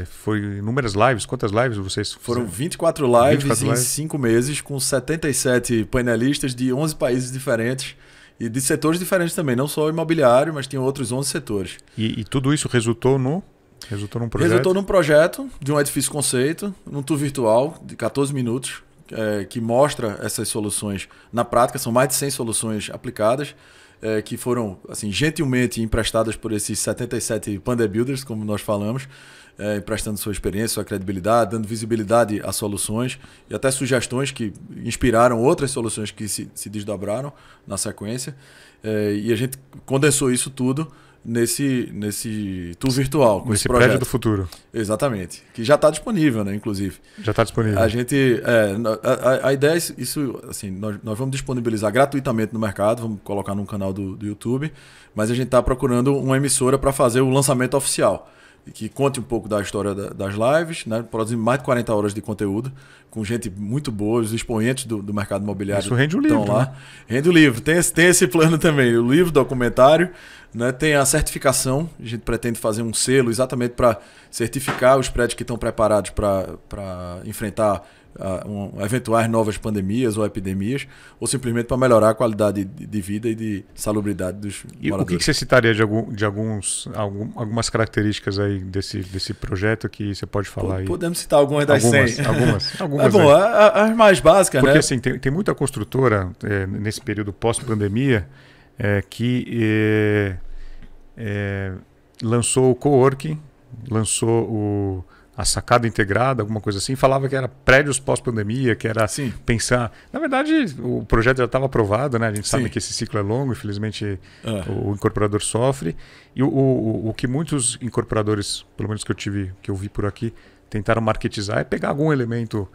Speaker 2: Foi inúmeras lives. Quantas lives vocês fizeram?
Speaker 1: Foram 24 lives em 5 meses, com 77 painelistas de 11 países diferentes. E de setores diferentes também, não só imobiliário, mas tinha outros 11 setores.
Speaker 2: E tudo isso resultou num projeto?
Speaker 1: Resultou num projeto de um edifício conceito, num tour virtual de 14 minutos, que mostra essas soluções na prática. São mais de 100 soluções aplicadas, que foram assim, gentilmente emprestadas por esses 77 Pande Builders, como nós falamos, emprestando sua experiência, sua credibilidade, dando visibilidade às soluções e até sugestões que inspiraram outras soluções que se desdobraram na sequência. E a gente condensou isso tudo nesse tour virtual. Com
Speaker 2: esse prédio do futuro.
Speaker 1: Exatamente. Que já está disponível, né, inclusive.
Speaker 2: Já está disponível.
Speaker 1: A ideia é isso, assim, nós vamos disponibilizar gratuitamente no mercado, vamos colocar num canal do YouTube, mas a gente está procurando uma emissora para fazer o lançamento oficial. Que conte um pouco da história das lives, né? Produzir mais de 40 horas de conteúdo, com gente muito boa, os expoentes do mercado imobiliário.
Speaker 2: Isso rende o livro,
Speaker 1: lá.
Speaker 2: Né?
Speaker 1: Rende o livro. Tem esse plano também. O livro, documentário, né? Tem a certificação. A gente pretende fazer um selo exatamente para certificar os prédios que estão preparados para enfrentar eventuais novas pandemias ou epidemias, ou simplesmente para melhorar a qualidade de vida e de salubridade dos moradores.
Speaker 2: O que você citaria de algumas características aí desse projeto que você pode falar aí?
Speaker 1: Podemos citar algumas das 100.
Speaker 2: Algumas
Speaker 1: bom, as mais básicas,
Speaker 2: porque,
Speaker 1: né?
Speaker 2: Assim, tem muita construtora nesse período pós-pandemia que lançou o coworking, lançou a sacada integrada, alguma coisa assim, falava que era prédios pós-pandemia, que era pensar... Na verdade, o projeto já estava aprovado, né? A gente sabe que esse ciclo é longo, infelizmente o incorporador sofre. E o que muitos incorporadores, pelo menos que eu vi por aqui, tentaram marketizar é pegar algum elemento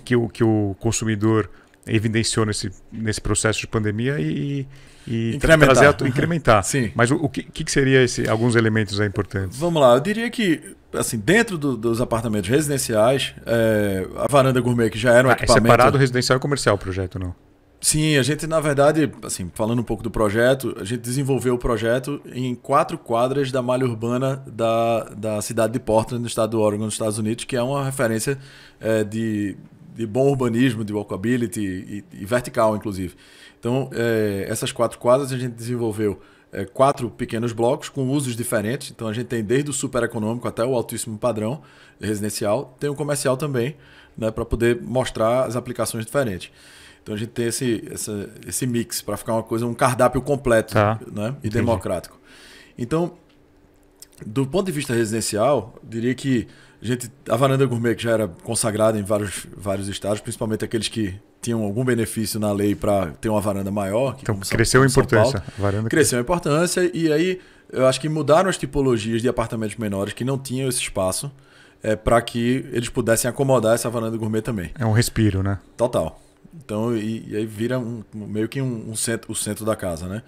Speaker 2: que o consumidor evidenciou nesse processo de pandemia e incrementar.
Speaker 1: Sim.
Speaker 2: Mas o que seria alguns elementos importantes?
Speaker 1: Vamos lá, eu diria que assim, dentro dos apartamentos residenciais, a varanda gourmet, que já era um equipamento...
Speaker 2: É separado residencial e comercial o projeto, não?
Speaker 1: Sim, a gente, na verdade, assim, falando um pouco do projeto, a gente desenvolveu o projeto em 4 quadras da malha urbana da cidade de Portland, no estado do Oregon, nos Estados Unidos, que é uma referência de bom urbanismo, de walkability e vertical, inclusive. Então, essas 4 quadras a gente desenvolveu 4 pequenos blocos com usos diferentes. Então, a gente tem desde o super econômico até o altíssimo padrão residencial. Tem o comercial também, né, para poder mostrar as aplicações diferentes. Então, a gente tem esse mix para ficar um cardápio completo, né, e democrático. Então, do ponto de vista residencial, diria que a varanda gourmet, que já era consagrada em vários estados, principalmente aqueles que tinham algum benefício na lei para ter uma varanda maior.
Speaker 2: Então, cresceu a importância.
Speaker 1: Cresceu a importância e aí eu acho que mudaram as tipologias de apartamentos menores que não tinham esse espaço para que eles pudessem acomodar essa varanda gourmet também.
Speaker 2: É um respiro, né?
Speaker 1: Total. Então, e aí vira meio que o centro da casa, né?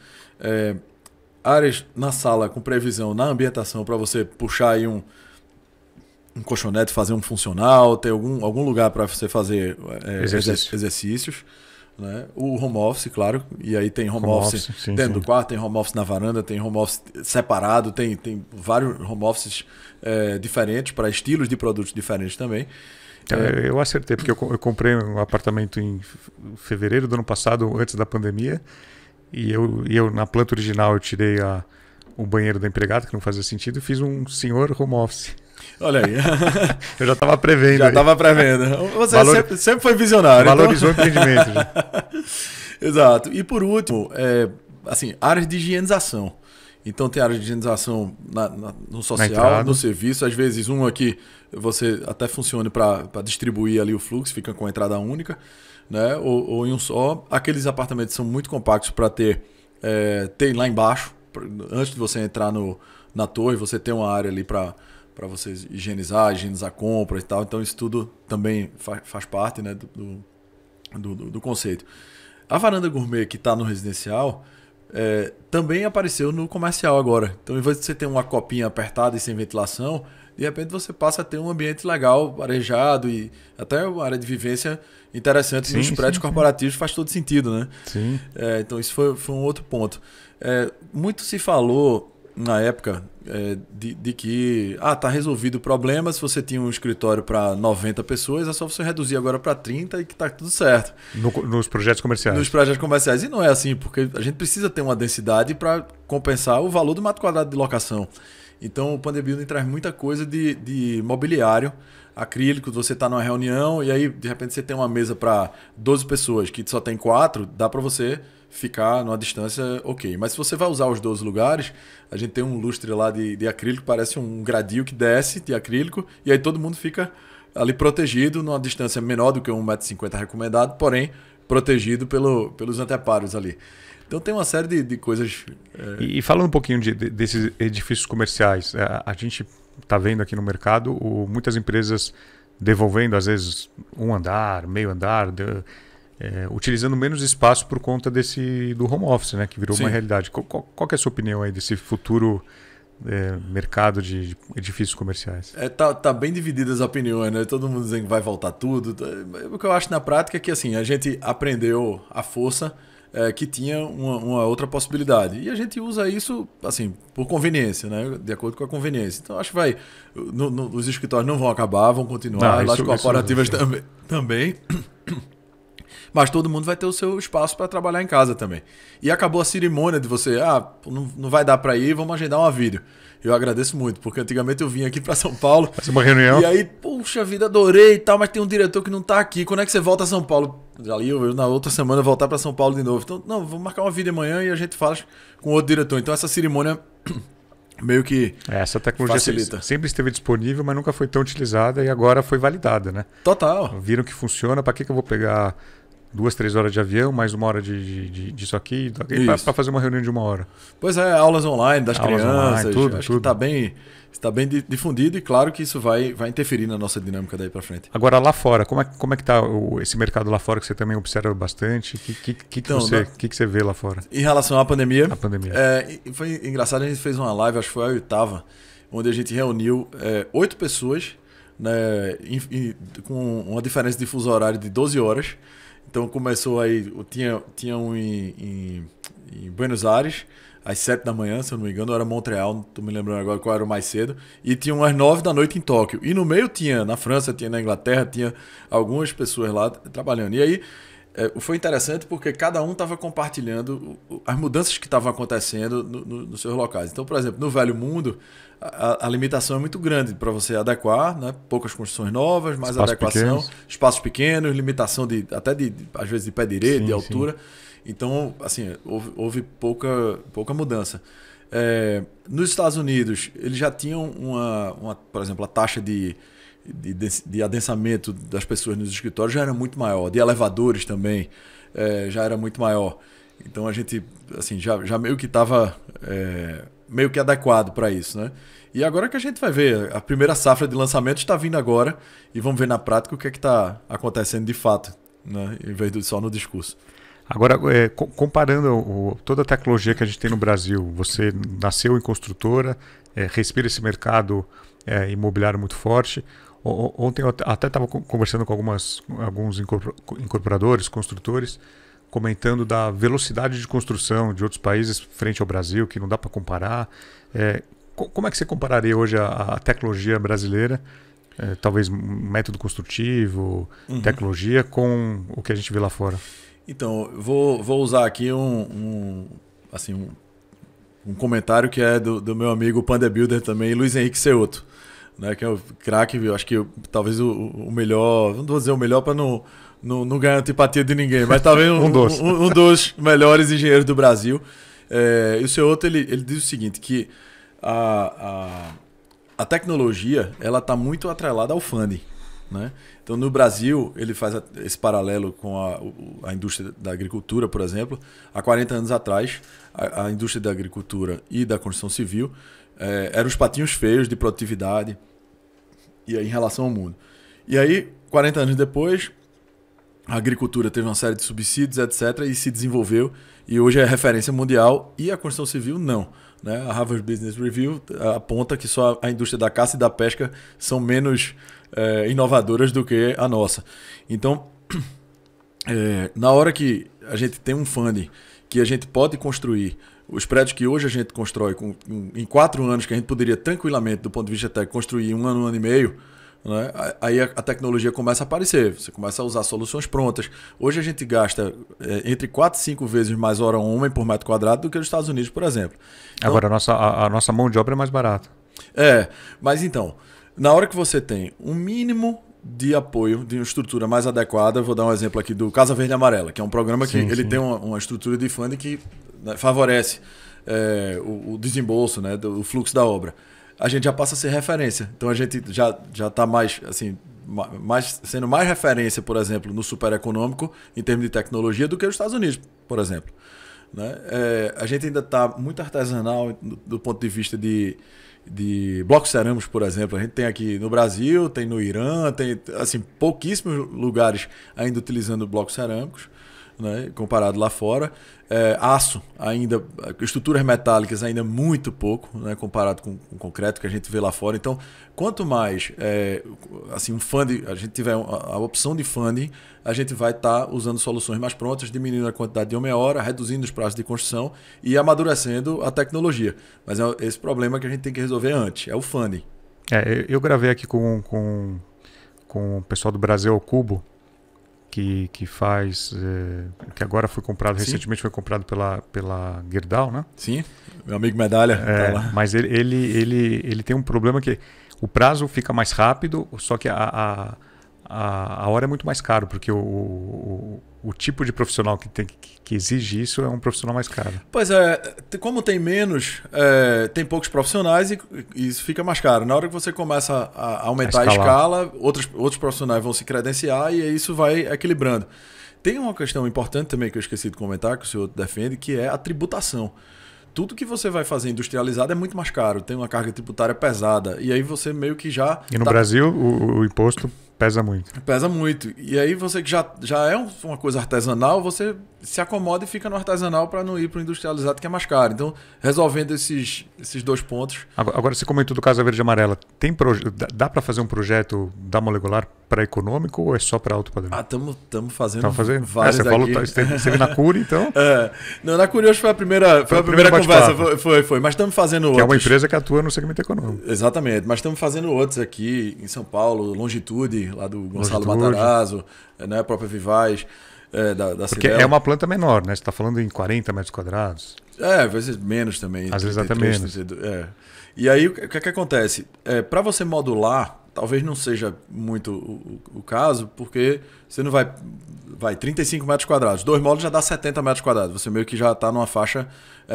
Speaker 1: Áreas na sala com previsão na ambientação para você puxar aí um colchonete, fazer um funcional, ter algum lugar para você fazer exercícios. Né? O home office, claro, e aí tem home office dentro do quarto, tem home office na varanda, tem home office separado, tem vários home offices diferentes para estilos de produtos diferentes também.
Speaker 2: Eu acertei, porque eu comprei um apartamento em fevereiro do ano passado, antes da pandemia, e eu na planta original eu tirei o banheiro da empregada, que não fazia sentido, e fiz um senhor home office.
Speaker 1: Olha aí.
Speaker 2: Eu já estava prevendo.
Speaker 1: Já estava prevendo. Você sempre foi visionário.
Speaker 2: Valorizou o empreendimento. Já.
Speaker 1: Exato. E por último, assim, áreas de higienização. Então tem áreas de higienização no social, no serviço. Às vezes um aqui você até funcione para distribuir ali o fluxo, fica com a entrada única, né? Ou em um só. Aqueles apartamentos são muito compactos para ter lá embaixo, antes de você entrar na torre, você tem uma área ali para você higienizar compras e tal. Então isso tudo também faz parte, né, do conceito. A varanda gourmet que está no residencial também apareceu no comercial agora. Então, em vez de você ter uma copinha apertada e sem ventilação, de repente você passa a ter um ambiente legal, arejado e até uma área de vivência interessante nos prédios corporativos. Faz todo sentido, né?
Speaker 2: Sim.
Speaker 1: Então isso foi um outro ponto. Muito se falou na época de que tá resolvido o problema. Se você tinha um escritório para 90 pessoas, é só você reduzir agora para 30 e que está tudo certo.
Speaker 2: Nos projetos comerciais.
Speaker 1: Nos projetos comerciais. E não é assim, porque a gente precisa ter uma densidade para compensar o valor do metro quadrado de locação. Então o Pandem Building traz muita coisa de mobiliário acrílico. Você está numa reunião e aí de repente você tem uma mesa para 12 pessoas que só tem 4, dá para você ficar numa distância ok. Mas se você vai usar os 12 lugares, a gente tem um lustre lá de acrílico, parece um gradil que desce de acrílico, e aí todo mundo fica ali protegido, numa distância menor do que 1,50 m recomendado, porém protegido pelos anteparos ali. Então tem uma série de coisas...
Speaker 2: E falando um pouquinho desses edifícios comerciais, a gente está vendo aqui no mercado muitas empresas devolvendo, às vezes, um andar, meio andar, utilizando menos espaço por conta do home office, né, que virou
Speaker 1: Sim.
Speaker 2: uma realidade. Qual que é a sua opinião aí desse futuro mercado de edifícios comerciais?
Speaker 1: Tá bem divididas as opiniões, né? Todo mundo dizendo que vai voltar tudo. O que eu acho na prática é que assim, a gente aprendeu à força que tinha uma outra possibilidade. E a gente usa isso assim, por conveniência, né? De acordo com a conveniência. Então acho que os escritórios não vão acabar, vão continuar, as corporativas também. Mas todo mundo vai ter o seu espaço para trabalhar em casa também. E acabou a cerimônia de você, não vai dar para ir, vamos agendar uma vídeo. Eu agradeço muito, porque antigamente eu vinha aqui para São Paulo.
Speaker 2: Fazer uma reunião.
Speaker 1: E aí, puxa vida, adorei e tal, mas tem um diretor que não tá aqui. Quando é que você volta a São Paulo? Ali eu na outra semana voltar para São Paulo de novo. Então, não, vou marcar uma vídeo amanhã e a gente fala com outro diretor. Então essa cerimônia meio que
Speaker 2: essa tecnologia
Speaker 1: facilita.
Speaker 2: Sempre esteve disponível, mas nunca foi tão utilizada e agora foi validada, né?
Speaker 1: Total.
Speaker 2: Viram que funciona, para que eu vou pegar 2, 3 horas de avião, mais 1 hora disso aqui para fazer uma reunião de 1 hora.
Speaker 1: Pois é, aulas online das crianças,
Speaker 2: online, tudo.
Speaker 1: Que está bem difundido e claro que isso vai interferir na nossa dinâmica daí para frente.
Speaker 2: Agora lá fora, como é que está esse mercado lá fora que você também observa bastante? O que você vê lá fora?
Speaker 1: Em relação à pandemia,
Speaker 2: foi
Speaker 1: engraçado, a gente fez uma live, acho que foi a 8ª, onde a gente reuniu 8 pessoas, né, com uma diferença de fuso horário de 12 horas. Então começou aí, tinha um em Buenos Aires, às 7 da manhã, se eu não me engano, ou era Montreal, não estou me lembrando agora qual era o mais cedo, e tinha às 9 da noite em Tóquio. E no meio tinha, na França, tinha na Inglaterra, tinha algumas pessoas lá trabalhando. E aí foi interessante porque cada um estava compartilhando as mudanças que estavam acontecendo nos seus locais. Então, por exemplo, no Velho Mundo, a limitação é muito grande para você adequar, né? Poucas construções novas, mais adequação, espaços pequenos, limitação às vezes de pé direito, de altura. Sim. Então, assim, houve pouca mudança. Nos Estados Unidos, eles já tinham por exemplo, a taxa de adensamento das pessoas nos escritórios já era muito maior, de elevadores também já era muito maior. Então a gente assim, já meio que estava meio que adequado para isso, né? E agora que a gente vai ver, a primeira safra de lançamento está vindo agora e vamos ver na prática o que é que está acontecendo de fato, né? Em vez de só no discurso.
Speaker 2: Agora, comparando toda a tecnologia que a gente tem no Brasil, você nasceu em construtora, respira esse mercado imobiliário muito forte. Ontem eu até estava conversando com alguns incorporadores, construtores, comentando da velocidade de construção de outros países frente ao Brasil, que não dá para comparar. Como é que você compararia hoje a tecnologia brasileira, talvez método construtivo, tecnologia, com o que a gente vê lá fora?
Speaker 1: Então, vou usar aqui um comentário que é do meu amigo Panda Builder também, Luiz Henrique Ceoto, né, que é o craque, eu acho que talvez o melhor, não vou dizer o melhor para não ganhar antipatia de ninguém, mas talvez um dos melhores engenheiros do Brasil. E o Ceoto, ele diz o seguinte, que a tecnologia ela está muito atrelada ao funding, né? Então, no Brasil, ele faz esse paralelo com a indústria da agricultura, por exemplo. Há 40 anos atrás, a indústria da agricultura e da construção civil eram os patinhos feios de produtividade e aí, em relação ao mundo. E aí, 40 anos depois, a agricultura teve uma série de subsídios, etc., e se desenvolveu, e hoje é referência mundial, e a construção civil não, né? A Harvard Business Review aponta que só a indústria da caça e da pesca são menos inovadoras do que a nossa. Então, na hora que a gente tem um funding que a gente pode construir os prédios que hoje a gente constrói em 4 anos, que a gente poderia tranquilamente, do ponto de vista técnico, construir em 1 ano, 1 ano e meio, né? Aí a tecnologia começa a aparecer, você começa a usar soluções prontas. Hoje a gente gasta entre 4 e 5 vezes mais hora homem por metro quadrado do que nos Estados Unidos, por exemplo. Então,
Speaker 2: agora, a nossa mão de obra é mais barata.
Speaker 1: Mas então, na hora que você tem um mínimo de apoio, de uma estrutura mais adequada, vou dar um exemplo aqui do Casa Verde e Amarela, que é um programa que ele tem uma estrutura de funding que, né, favorece o desembolso, né, o fluxo da obra. a gente já passa a ser referência. Então a gente já está mais, assim, sendo mais referência, por exemplo, no supereconômico em termos de tecnologia do que os Estados Unidos, por exemplo. Né? A gente ainda está muito artesanal do ponto de vista de blocos cerâmicos, por exemplo. A gente tem aqui no Brasil, tem no Irã, tem assim, pouquíssimos lugares ainda utilizando blocos cerâmicos, né, comparado lá fora. Aço, ainda, estruturas metálicas ainda muito pouco, né, comparado com o concreto que a gente vê lá fora. Então, quanto mais assim, um funding, a gente tiver a opção de funding, a gente vai estar usando soluções mais prontas, diminuindo a quantidade de mão-hora, reduzindo os prazos de construção e amadurecendo a tecnologia. Mas é esse problema que a gente tem que resolver antes, é o funding.
Speaker 2: Eu gravei aqui com o pessoal do Brasil ao Cubo, que faz, que agora foi comprado, Sim. recentemente foi comprado pela Gerdau, né?
Speaker 1: Sim, meu amigo Medalha. Tá lá.
Speaker 2: Mas ele tem um problema que o prazo fica mais rápido, só que a hora é muito mais caro, porque o tipo de profissional que exige isso é um profissional mais caro.
Speaker 1: Pois é, como tem menos, tem poucos profissionais e isso fica mais caro. Na hora que você começa a aumentar a escala, outros profissionais vão se credenciar e isso vai equilibrando. Tem uma questão importante também que eu esqueci de comentar, que o senhor defende, que é a tributação. Tudo que você vai fazer industrializado é muito mais caro, tem uma carga tributária pesada. E aí você meio que já...
Speaker 2: E no Brasil o imposto pesa muito.
Speaker 1: Pesa muito. E aí você que já é uma coisa artesanal, você se acomoda e fica no artesanal para não ir para o industrializado, que é mais caro. Então, resolvendo esses dois pontos...
Speaker 2: Agora, você comentou do Casa Verde e Amarela. Dá para fazer um projeto da Molecular para econômico ou é só para alto padrão?
Speaker 1: Estamos fazendo
Speaker 2: vários você falou, você na Cury, então?
Speaker 1: Não, na Cury hoje foi a primeira conversa. Foi. Mas estamos fazendo outros.
Speaker 2: Que é uma empresa que atua no segmento econômico.
Speaker 1: Exatamente. Mas estamos fazendo outros aqui em São Paulo, Longitude, lá do Gonçalo Matarazzo, né, a própria Vivaz, da
Speaker 2: Porque
Speaker 1: Cidel.
Speaker 2: É uma planta menor, né? Você está falando em 40 metros quadrados.
Speaker 1: Às vezes menos também.
Speaker 2: Às vezes até menos.
Speaker 1: E aí, o que acontece? Para você modular, talvez não seja muito o caso, porque você não vai 35 metros quadrados. 2 módulos já dá 70 metros quadrados. Você meio que já está numa faixa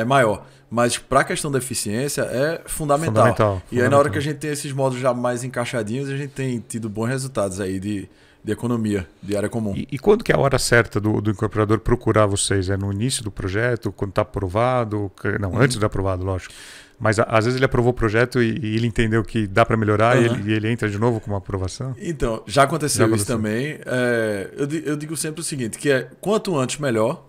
Speaker 1: maior. Mas para a questão da eficiência é fundamental. E aí, na hora que a gente tem esses módulos já mais encaixadinhos, a gente tem tido bons resultados aí de economia, de área comum.
Speaker 2: E quando que é a hora certa do incorporador procurar vocês? É no início do projeto, quando está aprovado? Não, antes do aprovado, lógico. Mas às vezes ele aprovou o projeto e ele entendeu que dá para melhorar e ele entra de novo com uma aprovação?
Speaker 1: Então, já aconteceu isso também. Eu digo sempre o seguinte, que quanto antes melhor,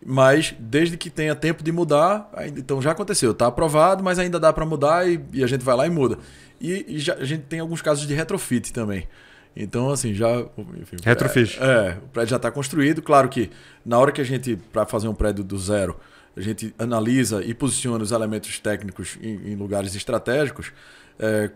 Speaker 1: mas desde que tenha tempo de mudar, então já aconteceu, está aprovado, mas ainda dá para mudar e a gente vai lá e muda. E a gente tem alguns casos de retrofit também. Então, assim, enfim,
Speaker 2: retrofit.
Speaker 1: O prédio já está construído. Claro que na hora que a gente, para fazer um prédio do zero, a gente analisa e posiciona os elementos técnicos em lugares estratégicos,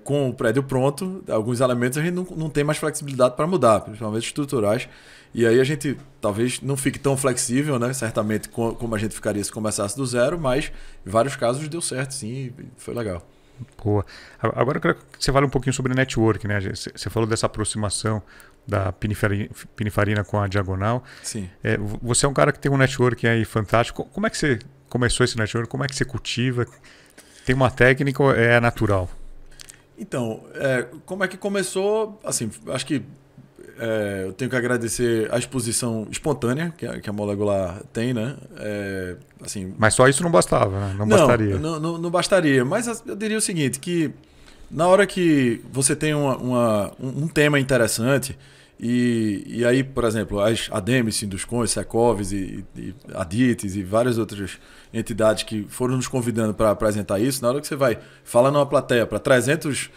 Speaker 1: com o prédio pronto, alguns elementos a gente não tem mais flexibilidade para mudar, principalmente estruturais. E aí a gente talvez não fique tão flexível, né? Certamente como a gente ficaria se começasse do zero, mas em vários casos deu certo, sim, foi legal.
Speaker 2: Boa. Agora eu quero que você fale um pouquinho sobre network, né? Você falou dessa aproximação da Pininfarina com a Diagonal.
Speaker 1: Sim.
Speaker 2: Você é um cara que tem um network aí fantástico. Como é que você começou esse network? Como é que você cultiva? Tem uma técnica ou é natural?
Speaker 1: Então, como é que começou? Assim, acho que eu tenho que agradecer a exposição espontânea que a Molecular tem, né? Assim,
Speaker 2: mas só isso não bastava, né? Não bastaria.
Speaker 1: Não bastaria. Mas eu diria o seguinte, que na hora que você tem um tema interessante, e aí, por exemplo, as ADEMES, Sinduscons, Secovs e ADITES e várias outras entidades que foram nos convidando para apresentar isso, na hora que você vai falar numa plateia para 300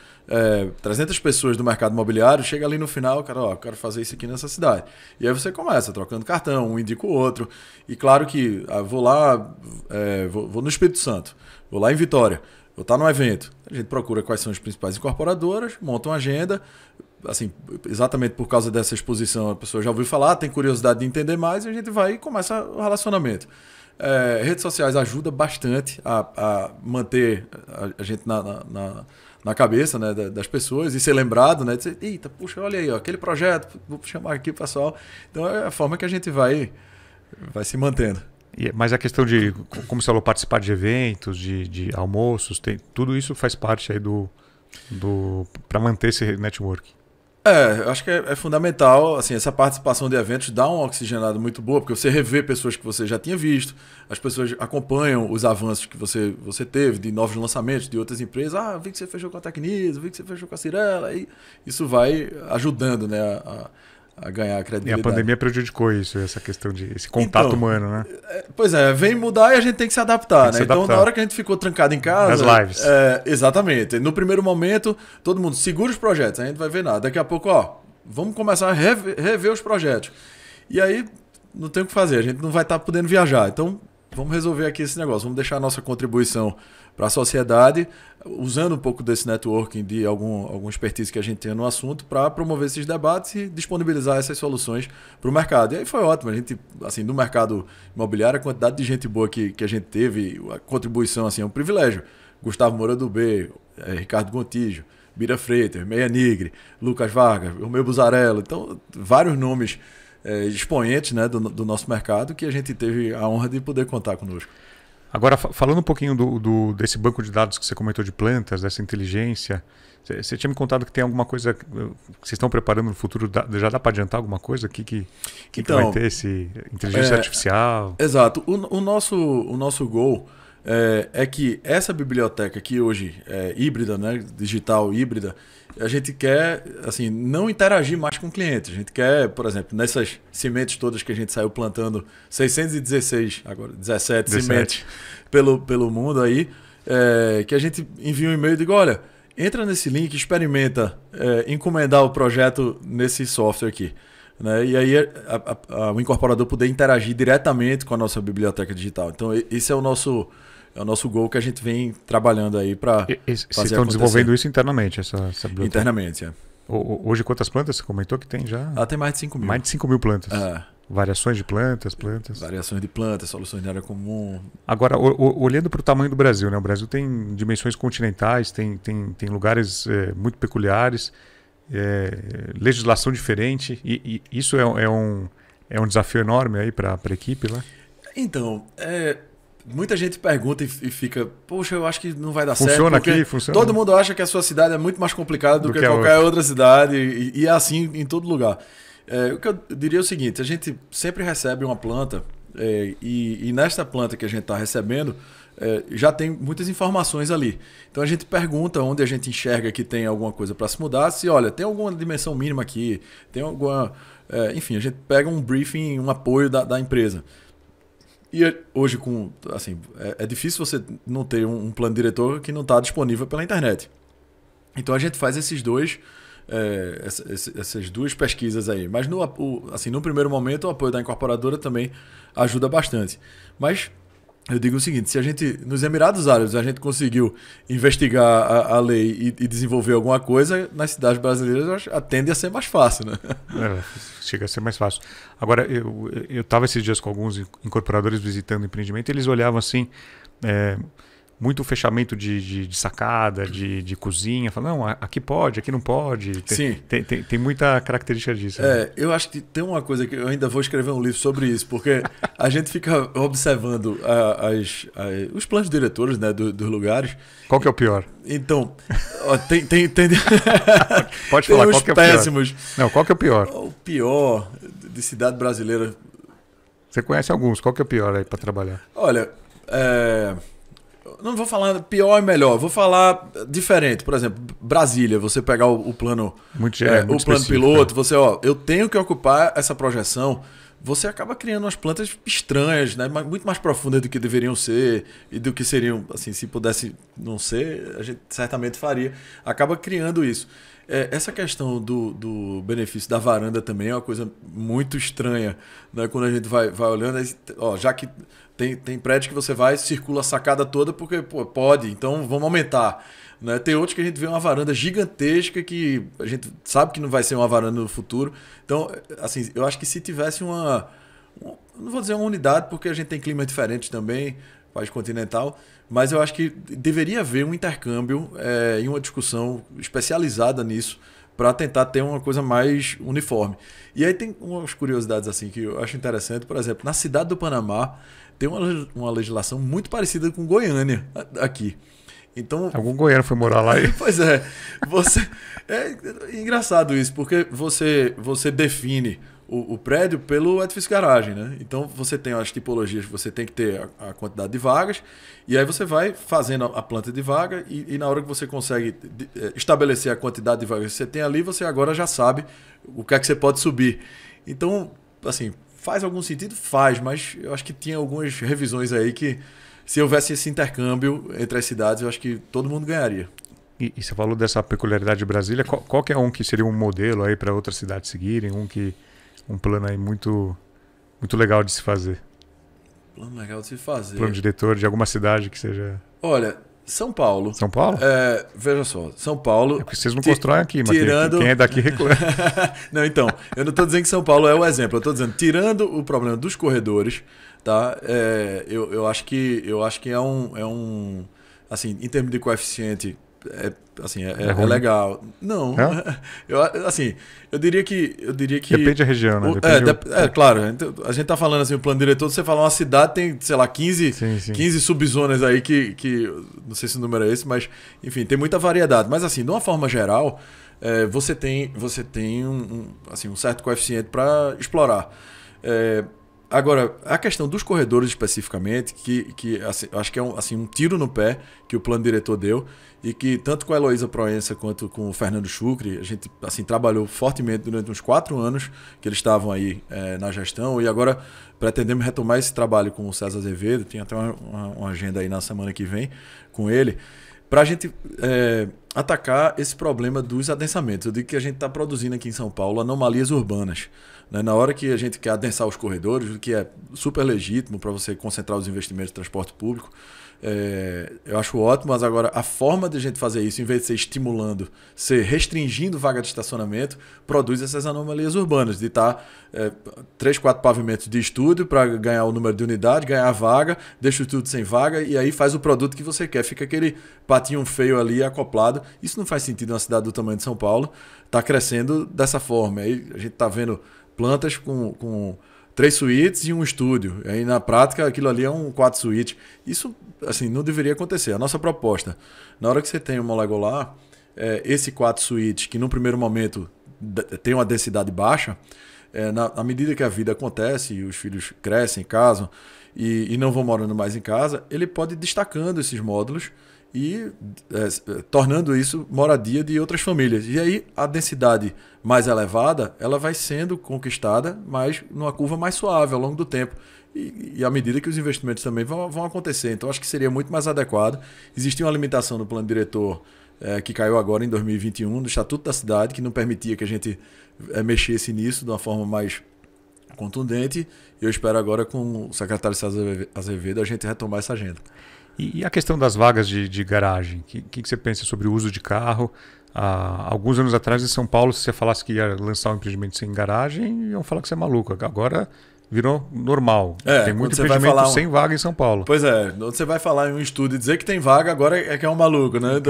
Speaker 1: pessoas do mercado imobiliário, chega ali no final, cara, eu quero fazer isso aqui nessa cidade. E aí você começa trocando cartão, um indica o outro. E claro que vou lá, vou no Espírito Santo, vou lá em Vitória, vou estar no evento. A gente procura quais são as principais incorporadoras, monta uma agenda. Assim, exatamente por causa dessa exposição, a pessoa já ouviu falar, tem curiosidade de entender mais, e a gente vai e começa o relacionamento. Redes sociais ajudam bastante a manter a gente na cabeça, né, das pessoas e ser lembrado, né, dizer, eita, puxa, olha aí, ó, aquele projeto, vou chamar aqui o pessoal. Então é a forma que a gente vai se mantendo.
Speaker 2: Mas a questão de, como você falou, participar de eventos, de almoços, tudo isso faz parte aí para manter esse network.
Speaker 1: Eu acho que é fundamental, assim, essa participação de eventos dá uma oxigenada muito boa, porque você revê pessoas que você já tinha visto, as pessoas acompanham os avanços que você teve, de novos lançamentos de outras empresas. Vi que você fechou com a Tecnisa, vi que você fechou com a Cirela, e isso vai ajudando, né, a ganhar a credibilidade.
Speaker 2: E a pandemia prejudicou isso, essa questão de esse contato humano, né?
Speaker 1: Pois é, vem mudar e a gente tem que se adaptar, né? Então, na hora que a gente ficou trancado em casa...
Speaker 2: As lives.
Speaker 1: Exatamente. No primeiro momento, todo mundo segura os projetos, a gente vai ver nada. Daqui a pouco, vamos começar a rever os projetos. E aí, não tem o que fazer, a gente não vai estar podendo viajar. Então, vamos resolver aqui esse negócio, vamos deixar a nossa contribuição para a sociedade, usando um pouco desse networking, de algum expertise que a gente tenha no assunto, para promover esses debates e disponibilizar essas soluções para o mercado. E aí foi ótimo, a gente, assim, no mercado imobiliário, a quantidade de gente boa que a gente teve, a contribuição, assim, é um privilégio. Gustavo Moura do B, Ricardo Gontijo, Bira Freitas, Meia Nigre, Lucas Vargas, Romeu Buzarello, então vários nomes expoentes, né, do nosso mercado, que a gente teve a honra de poder contar conosco.
Speaker 2: Agora, falando um pouquinho desse banco de dados que você comentou de plantas, dessa inteligência, você tinha me contado que tem alguma coisa que vocês estão preparando no futuro, já dá para adiantar alguma coisa? Que vai ter esse inteligência artificial?
Speaker 1: Exato. O nosso goal é que essa biblioteca que hoje é híbrida, né, digital híbrida, a gente quer, assim, não interagir mais com o cliente. A gente quer, por exemplo, nessas sementes todas que a gente saiu plantando, 616, agora 17 sementes pelo mundo aí, que a gente envia um e-mail e diga, olha, entra nesse link, experimenta encomendar o projeto nesse software aqui. Né? E aí o incorporador poder interagir diretamente com a nossa biblioteca digital. Então, esse é o nosso goal que a gente vem trabalhando aí para fazer
Speaker 2: Vocês estão desenvolvendo isso internamente, essa biblioteca?
Speaker 1: Internamente,
Speaker 2: Hoje, quantas plantas você comentou que tem já?
Speaker 1: Tem mais de 5 mil.
Speaker 2: Mais de 5 mil plantas. Variações de plantas.
Speaker 1: Variações de plantas, soluções de área comum.
Speaker 2: Agora, olhando para o tamanho do Brasil, né? O Brasil tem dimensões continentais, tem lugares muito peculiares, legislação diferente, e isso é um desafio enorme aí para a equipe, né?
Speaker 1: Então, muita gente pergunta e fica, poxa, eu acho que não vai dar
Speaker 2: funciona
Speaker 1: certo.
Speaker 2: Aqui, funciona.
Speaker 1: Todo mundo acha que a sua cidade é muito mais complicada do que qualquer outra cidade, e é assim em todo lugar. O que eu diria é o seguinte, a gente sempre recebe uma planta, e nesta planta que a gente está recebendo, já tem muitas informações ali. Então a gente pergunta onde a gente enxerga que tem alguma coisa para se mudar, se olha, tem alguma dimensão mínima aqui, tem alguma... enfim, a gente pega um briefing, um apoio da empresa. E hoje, é difícil você não ter um plano diretor que não está disponível pela internet. Então a gente faz essas duas pesquisas aí. Mas no primeiro momento o apoio da incorporadora também ajuda bastante. Mas eu digo o seguinte, se a gente, nos Emirados Árabes, a gente conseguiu investigar a lei e desenvolver alguma coisa, nas cidades brasileiras tende a ser mais fácil, né?
Speaker 2: Chega a ser mais fácil. Agora, eu estava esses dias com alguns incorporadores visitando o empreendimento, e eles olhavam assim, muito fechamento de sacada, de cozinha, falando, não, aqui pode, aqui não pode.
Speaker 1: Sim.
Speaker 2: Tem muita característica disso.
Speaker 1: Eu acho que tem uma coisa que eu ainda vou escrever um livro sobre isso, porque a gente fica observando os planos diretores, né, dos lugares.
Speaker 2: Qual que é o pior?
Speaker 1: Então, tem
Speaker 2: pode falar, qual que é o
Speaker 1: péssimos.
Speaker 2: Pior? Não, qual que é o pior?
Speaker 1: O pior de cidade brasileira.
Speaker 2: Você conhece alguns, qual que é o pior aí para trabalhar?
Speaker 1: Olha, não vou falar pior e melhor, vou falar diferente. Por exemplo, Brasília, você pegar o plano,
Speaker 2: muito
Speaker 1: o plano piloto, você, eu tenho que ocupar essa projeção. Você acaba criando umas plantas estranhas, né? Muito mais profundas do que deveriam ser e do que seriam, assim, se pudesse não ser, a gente certamente faria. Acaba criando isso. Essa questão do benefício da varanda também é uma coisa muito estranha, né? Quando a gente vai olhando, já que tem prédio que você vai, circula a sacada toda porque pode, então vamos aumentar. Né? Tem outros que a gente vê uma varanda gigantesca que a gente sabe que não vai ser uma varanda no futuro. Então, assim, eu acho que se tivesse não vou dizer uma unidade, porque a gente tem clima diferente também, país continental, mas eu acho que deveria haver um intercâmbio e uma discussão especializada nisso para tentar ter uma coisa mais uniforme. E aí tem umas curiosidades assim que eu acho interessante. Por exemplo, na cidade do Panamá tem uma legislação muito parecida com Goiânia aqui. Então,
Speaker 2: algum goiano foi morar lá e...
Speaker 1: Pois é. É engraçado isso, porque você define o prédio pelo edifício garagem, né? Então você tem as tipologias, você tem que ter a quantidade de vagas, e aí você vai fazendo a planta de vaga, e na hora que você consegue estabelecer a quantidade de vagas que você tem ali, você agora já sabe o que é que você pode subir. Então, assim, faz algum sentido? Faz, mas eu acho que tinha algumas revisões aí que, se houvesse esse intercâmbio entre as cidades, eu acho que todo mundo ganharia.
Speaker 2: E você falou dessa peculiaridade de Brasília. Qual que é um que seria um modelo aí para outras cidades seguirem? Um plano aí muito legal de se fazer.
Speaker 1: Plano legal de se fazer.
Speaker 2: Plano diretor de alguma cidade que seja...
Speaker 1: Olha, São Paulo.
Speaker 2: São Paulo?
Speaker 1: Veja só, São Paulo...
Speaker 2: É porque vocês não constroem aqui, mas
Speaker 1: tirando...
Speaker 2: quem é daqui reclama.
Speaker 1: Não, então, eu não estou dizendo que São Paulo é o exemplo. Eu estou dizendo, tirando o problema dos corredores, tá? Eu acho que é um... Assim, em termos de coeficiente... É legal. Não. Eu diria que...
Speaker 2: Depende da região, né?
Speaker 1: Claro. A gente tá falando assim, o plano diretor, você fala uma cidade, tem, sei lá, 15 subzonas aí que... Não sei se o número é esse, mas... Enfim, tem muita variedade. Mas assim, de uma forma geral, você tem um certo coeficiente para explorar. Agora, a questão dos corredores especificamente, que assim, acho que é um tiro no pé que o plano diretor deu, e que tanto com a Heloísa Proença quanto com o Fernando Chucre, a gente assim, trabalhou fortemente durante uns 4 anos que eles estavam aí na gestão, e agora pretendemos retomar esse trabalho com o César Azevedo, tem até uma agenda aí na semana que vem com ele, para a gente atacar esse problema dos adensamentos. Eu digo que a gente está produzindo aqui em São Paulo anomalias urbanas. Na hora que a gente quer adensar os corredores, o que é super legítimo para você concentrar os investimentos de transporte público, eu acho ótimo, mas agora a forma de a gente fazer isso, em vez de ser estimulando, ser restringindo vaga de estacionamento, produz essas anomalias urbanas, de estar 3, 4 pavimentos de estúdio para ganhar o número de unidade, ganhar a vaga, deixa o estúdio sem vaga e aí faz o produto que você quer. Fica aquele patinho feio ali acoplado. Isso não faz sentido numa cidade do tamanho de São Paulo, está crescendo dessa forma. Aí a gente está vendo plantas com 3 suítes e um estúdio. Aí na prática aquilo ali é um 4 suítes. Isso assim, não deveria acontecer. A nossa proposta, na hora que você tem uma Molegolar, esse 4 suítes, que no primeiro momento tem uma densidade baixa, na medida que a vida acontece e os filhos crescem, casam e não vão morando mais em casa, ele pode ir destacando esses módulos e tornando isso moradia de outras famílias. E aí a densidade mais elevada, ela vai sendo conquistada, mas numa curva mais suave ao longo do tempo. E à medida que os investimentos também vão acontecer. Então acho que seria muito mais adequado. Existia uma limitação no plano diretor que caiu agora em 2021, do Estatuto da Cidade, que não permitia que a gente mexesse nisso de uma forma mais contundente. E eu espero agora, com o secretário César Azevedo, a gente retomar essa agenda.
Speaker 2: E a questão das vagas de garagem? O que você pensa sobre o uso de carro? Alguns anos atrás, em São Paulo, se você falasse que ia lançar um empreendimento sem garagem, iam falar que você é maluco. Agora virou normal. Tem muito empreendimento sem vaga em São Paulo.
Speaker 1: Pois é, quando você vai falar em um estúdio e dizer que tem vaga, agora é que é um maluco, né?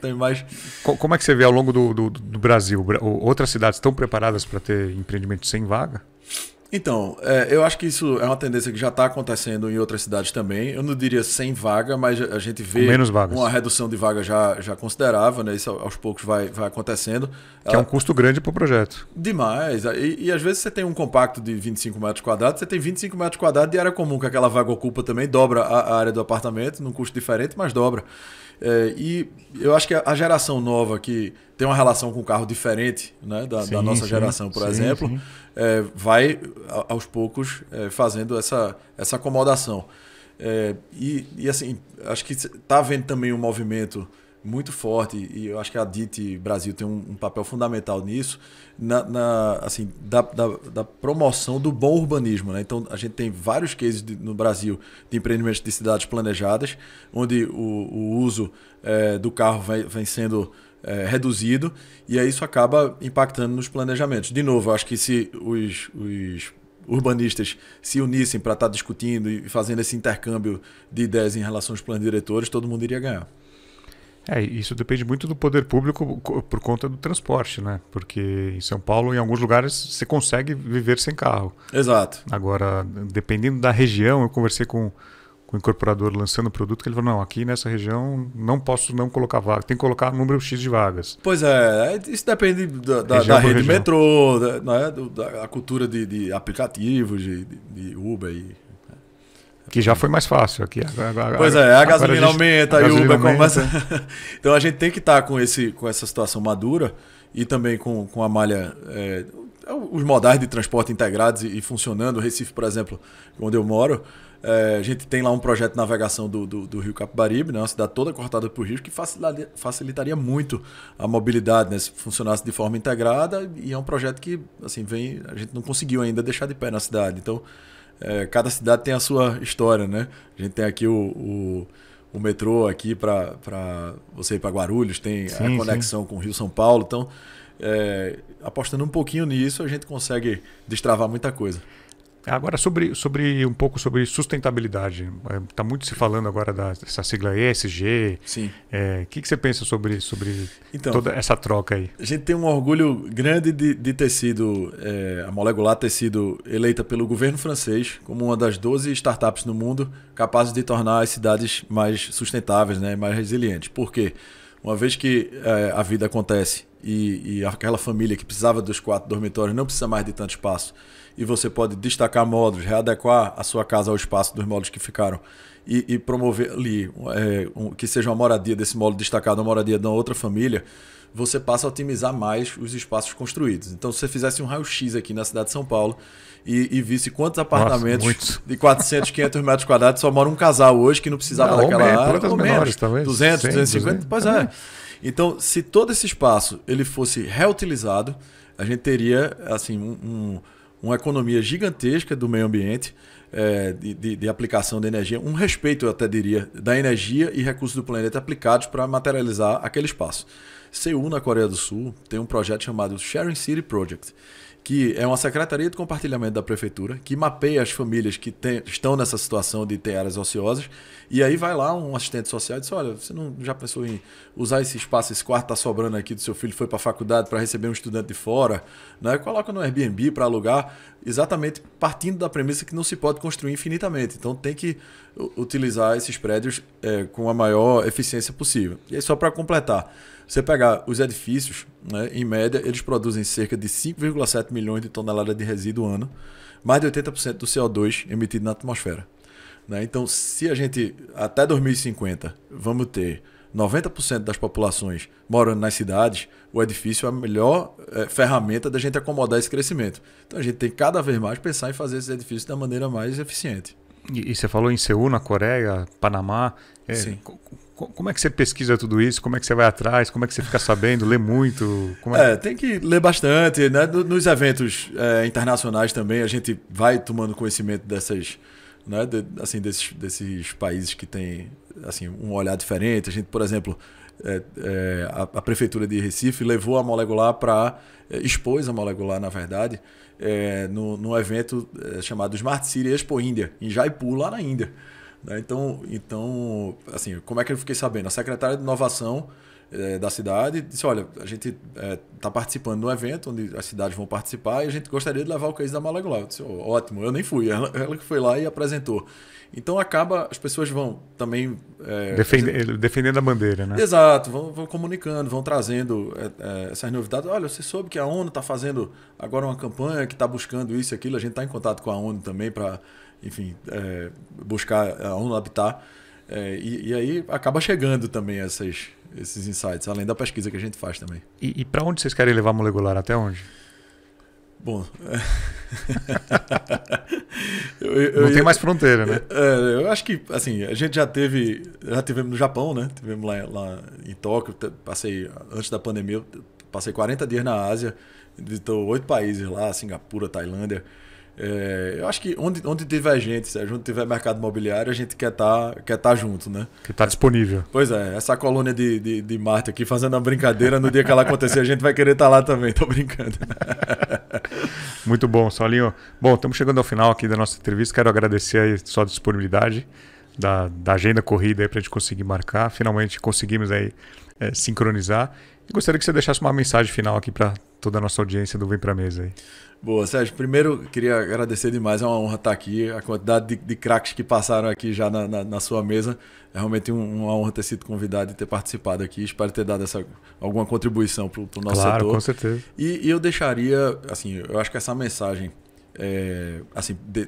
Speaker 1: Tem mais...
Speaker 2: Como é que você vê ao longo do Brasil? Outras cidades estão preparadas para ter empreendimento sem vaga?
Speaker 1: Então, eu acho que isso é uma tendência que já está acontecendo em outras cidades também. Eu não diria sem vaga, mas a gente vê uma redução de vaga já considerável, né? Isso aos poucos vai acontecendo.
Speaker 2: Que é um custo grande para o projeto.
Speaker 1: Demais. E às vezes você tem um compacto de 25 metros quadrados, você tem 25 metros quadrados de área comum, que aquela vaga ocupa também, dobra a área do apartamento, num custo diferente, mas dobra. E eu acho que a geração nova, que tem uma relação com o carro diferente, né, da nossa geração, por exemplo, vai aos poucos fazendo essa acomodação. E assim, acho que está havendo também um movimento muito forte, e eu acho que a DIT Brasil tem um papel fundamental nisso, assim, da promoção do bom urbanismo, né? Então, a gente tem vários cases no Brasil de empreendimentos de cidades planejadas, onde o uso do carro vem sendo reduzido, e aí isso acaba impactando nos planejamentos. De novo, eu acho que se os urbanistas se unissem para estar discutindo e fazendo esse intercâmbio de ideias em relação aos planos diretores, todo mundo iria ganhar.
Speaker 2: Isso depende muito do poder público por conta do transporte, né? Porque em São Paulo, em alguns lugares, você consegue viver sem carro.
Speaker 1: Exato.
Speaker 2: Agora, dependendo da região, eu conversei com o incorporador lançando o produto, que ele falou, não, aqui nessa região não posso não colocar vaga, tem que colocar número X de vagas.
Speaker 1: Pois é, isso depende da rede metrô, da cultura de aplicativos, de Uber e...
Speaker 2: Que já foi mais fácil aqui.
Speaker 1: Pois é, a gasolina aumenta, a Uber começa. Então a gente tem que estar com essa situação madura e também com a malha, os modais de transporte integrados e funcionando. O Recife, por exemplo, onde eu moro, a gente tem lá um projeto de navegação do Rio Capibaribe, né, uma cidade toda cortada por rios, que facilitaria muito a mobilidade, né, se funcionasse de forma integrada. E é um projeto que assim, a gente não conseguiu ainda deixar de pé na cidade. Então, cada cidade tem a sua história, né? A gente tem aqui o metrô aqui para você ir para Guarulhos, tem a conexão com o Rio São Paulo. Então, apostando um pouquinho nisso, a gente consegue destravar muita coisa.
Speaker 2: Agora, um pouco sobre sustentabilidade. Está muito se falando agora dessa sigla ESG.
Speaker 1: Sim.
Speaker 2: O que você pensa sobre toda essa troca aí?
Speaker 1: A gente tem um orgulho grande de ter sido, a Molecular ter sido eleita pelo governo francês como uma das 12 startups no mundo capazes de tornar as cidades mais sustentáveis, né, mais resilientes. Por quê? Uma vez que a vida acontece e aquela família que precisava dos 4 dormitórios não precisa mais de tanto espaço, e você pode destacar módulos, readequar a sua casa ao espaço dos módulos que ficaram e promover ali que seja uma moradia desse módulo destacado, uma moradia de uma outra família, você passa a otimizar mais os espaços construídos. Então, se você fizesse um raio-x aqui na cidade de São Paulo e visse quantos apartamentos de 400, 500 metros quadrados só mora um casal hoje que não precisava daquela área, ou menos,
Speaker 2: talvez,
Speaker 1: 200, 100, 250, 200. Pois é. Então, se todo esse espaço ele fosse reutilizado, a gente teria assim, uma economia gigantesca do meio ambiente, de aplicação de energia, um respeito, eu até diria, da energia e recursos do planeta aplicados para materializar aquele espaço. Seul, na Coreia do Sul, tem um projeto chamado Sharing City Project, que é uma secretaria de compartilhamento da prefeitura, que mapeia as famílias que estão nessa situação de ter áreas ociosas, e aí vai lá um assistente social e diz, olha, você não já pensou em usar esse espaço, esse quarto está sobrando aqui do seu filho, foi para a faculdade para receber um estudante de fora, né? Coloca no Airbnb para alugar, exatamente partindo da premissa que não se pode construir infinitamente, então tem que utilizar esses prédios com a maior eficiência possível. E aí só para completar, você pegar os edifícios, né, em média, eles produzem cerca de 5,7 milhões de toneladas de resíduo ano, mais de 80% do CO2 emitido na atmosfera. Né? Então, se a gente, até 2050, vamos ter 90% das populações morando nas cidades, o edifício é a melhor ferramenta da gente acomodar esse crescimento. Então, a gente tem cada vez mais pensar em fazer esses edifícios da maneira mais eficiente.
Speaker 2: E você falou em Seul, na Coreia, Panamá.
Speaker 1: Sim.
Speaker 2: Como é que você pesquisa tudo isso? Como é que você vai atrás? Como é que você fica sabendo? Lê muito?
Speaker 1: Tem que ler bastante. Né? Nos eventos internacionais também, a gente vai tomando conhecimento dessas, né? desses países que têm assim, um olhar diferente. A gente, por exemplo, a Prefeitura de Recife levou a Molecular expôs a Molecular, na verdade, num evento chamado Smart City Expo Índia, em Jaipur, lá na Índia. Então, assim, como é que eu fiquei sabendo? A secretária de Inovação da cidade disse, olha, a gente está participando de um evento onde as cidades vão participar e a gente gostaria de levar o case da Molecular. Eu disse, ótimo, eu nem fui, ela que foi lá e apresentou. Então as pessoas vão também...
Speaker 2: defendendo a bandeira, né?
Speaker 1: Exato, vão comunicando, vão trazendo essas novidades. Olha, você soube que a ONU está fazendo agora uma campanha que está buscando isso e aquilo, a gente está em contato com a ONU também para... enfim, buscar a ONU Habitat, e aí acaba chegando também esses insights, além da pesquisa que a gente faz também.
Speaker 2: E para onde vocês querem levar a Molecular? Até onde?
Speaker 1: Bom,
Speaker 2: não tem mais fronteira, né?
Speaker 1: Eu acho que assim, a gente já tivemos no Japão, né? Tivemos lá em Tóquio, antes da pandemia, passei 40 dias na Ásia, visitou 8 países lá, Singapura, Tailândia. Eu acho que onde tiver gente, Sérgio, onde tiver mercado imobiliário, a gente quer tá junto, né?
Speaker 2: Que tá disponível.
Speaker 1: Pois é, essa colônia de Marte aqui fazendo uma brincadeira, no dia que ela acontecer, a gente vai querer estar lá também, tô brincando.
Speaker 2: Muito bom, Saulinho. Bom, estamos chegando ao final aqui da nossa entrevista, quero agradecer aí a sua disponibilidade. da agenda corrida para a gente conseguir marcar. Finalmente conseguimos aí sincronizar. E gostaria que você deixasse uma mensagem final aqui para toda a nossa audiência do Vem Pra Mesa aí.
Speaker 1: Boa, Sérgio. Primeiro, queria agradecer demais. É uma honra estar aqui. A quantidade de craques que passaram aqui já na sua mesa. É realmente uma honra ter sido convidado e ter participado aqui. Espero ter dado alguma contribuição para o nosso setor.
Speaker 2: Claro, com certeza.
Speaker 1: E eu deixaria, assim, eu acho que essa mensagem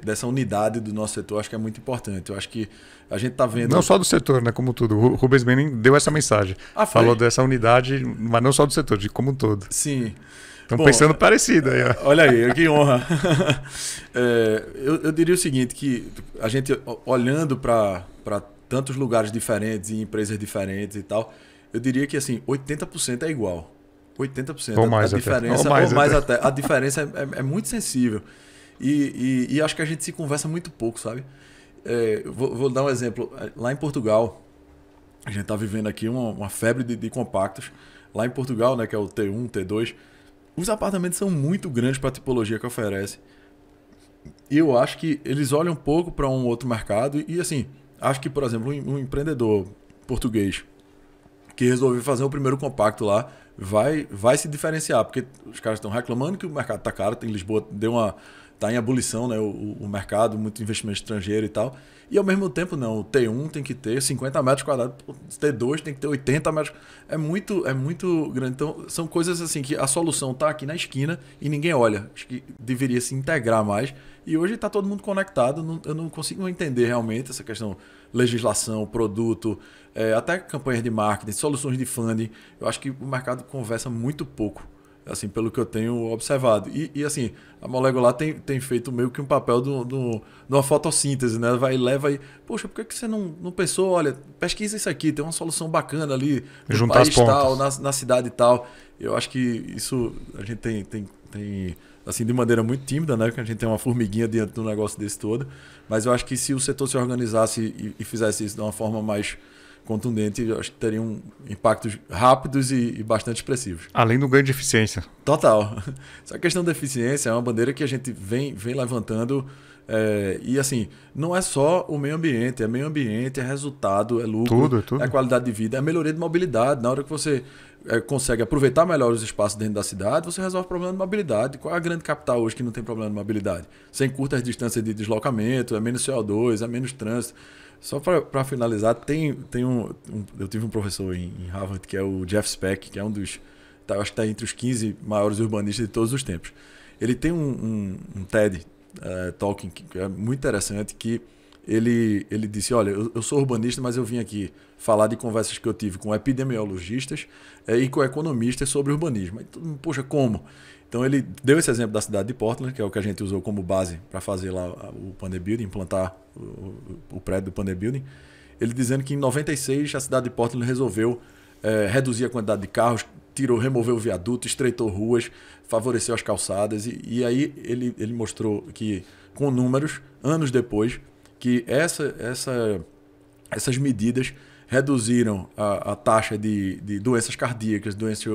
Speaker 1: dessa unidade do nosso setor, acho que é muito importante. Eu acho que a gente está vendo...
Speaker 2: Não só do setor, né? Como tudo. O Rubens Menem deu essa mensagem. Falou dessa unidade, mas não só do setor, de como um todo.
Speaker 1: Sim.
Speaker 2: Estão pensando parecido aí. Ó.
Speaker 1: Olha aí, que honra. Eu diria o seguinte, que a gente olhando para tantos lugares diferentes e empresas diferentes e tal, eu diria que assim, 80% é igual. 80%.
Speaker 2: Ou mais
Speaker 1: a diferença,
Speaker 2: até.
Speaker 1: Ou mais até. A diferença é muito sensível. E acho que a gente se conversa muito pouco, sabe? Vou dar um exemplo. Lá em Portugal, a gente está vivendo aqui uma febre de compactos. Lá em Portugal, né, que é o T1, T2, os apartamentos são muito grandes para a tipologia que oferece. E eu acho que eles olham um pouco para um outro mercado. E assim, acho que, por exemplo, um empreendedor português que resolveu fazer o primeiro compacto lá vai se diferenciar. Porque os caras estão reclamando que o mercado está caro. Em Lisboa está em ebulição, né, o mercado, muito investimento estrangeiro e tal. E ao mesmo tempo, não, o T1 tem que ter 50 metros quadrados, o T2 tem que ter 80 metros. É muito grande. Então, são coisas assim que a solução está aqui na esquina e ninguém olha. Acho que deveria se integrar mais. E hoje está todo mundo conectado. Eu não consigo entender realmente essa questão legislação, produto, até campanhas de marketing, soluções de funding. Eu acho que o mercado conversa muito pouco, assim, pelo que eu tenho observado. E assim, a Molecular tem feito meio que um papel de uma fotossíntese, né? Vai e leva e, poxa, por que você não pensou, olha, pesquisa isso aqui, tem uma solução bacana ali no
Speaker 2: juntar
Speaker 1: país
Speaker 2: as pontas.
Speaker 1: tal, na cidade e tal. Eu acho que isso a gente tem assim, de maneira muito tímida, né? Que a gente tem uma formiguinha dentro do negócio desse todo. Mas eu acho que se o setor se organizasse e fizesse isso de uma forma mais contundente, eu acho que teriam impactos rápidos e bastante expressivos.
Speaker 2: Além do ganho de eficiência.
Speaker 1: Total. Essa questão da eficiência é uma bandeira que a gente vem levantando. E assim, não é só o meio ambiente, é resultado, é lucro,
Speaker 2: tudo.
Speaker 1: É qualidade de vida, é melhoria de mobilidade. Na hora que você consegue aproveitar melhor os espaços dentro da cidade, você resolve o problema de mobilidade. Qual é a grande capital hoje que não tem problema de mobilidade? Você encurta as distâncias de deslocamento, é menos CO2, é menos trânsito. Só para finalizar, eu tive um professor em Harvard, que é o Jeff Speck, que é um dos... eu acho que está entre os 15 maiores urbanistas de todos os tempos. Ele tem um TED Talking que é muito interessante, que ele disse, olha, eu sou urbanista, mas eu vim aqui falar de conversas que eu tive com epidemiologistas e com economistas sobre urbanismo. Poxa, como? Então ele deu esse exemplo da cidade de Portland, que é o que a gente usou como base para fazer lá o Pioneer Building, implantar o prédio do Pioneer Building. Ele dizendo que em 96 a cidade de Portland resolveu reduzir a quantidade de carros, removeu o viaduto, estreitou ruas, favoreceu as calçadas. E aí ele mostrou que, com números, anos depois, que essas medidas reduziram a taxa de doenças cardíacas, doenças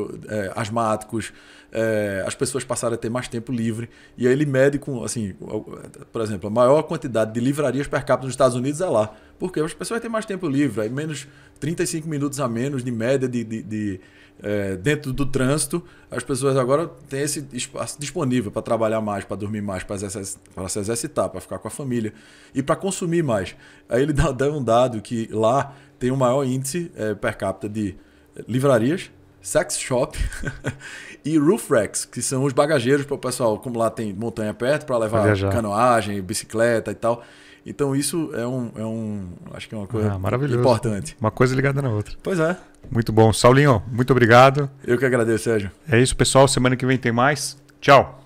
Speaker 1: asmáticos, as pessoas passaram a ter mais tempo livre. E aí ele mede com, assim, por exemplo, a maior quantidade de livrarias per capita nos Estados Unidos é lá. Porque as pessoas têm mais tempo livre, aí menos 35 minutos a menos de média dentro do trânsito. As pessoas agora têm esse espaço disponível para trabalhar mais, para dormir mais, para se exercitar, para ficar com a família e para consumir mais. Aí ele dá um dado que lá tem o maior índice per capita de livrarias, sex shop e roof racks, que são os bagageiros para o pessoal, como lá tem montanha perto, para levar canoagem, bicicleta e tal. Então isso acho que é uma coisa importante.
Speaker 2: Uma coisa ligada na outra.
Speaker 1: Pois é.
Speaker 2: Muito bom. Saulinho, muito obrigado.
Speaker 1: Eu que agradeço, Sérgio.
Speaker 2: É isso, pessoal. Semana que vem tem mais. Tchau.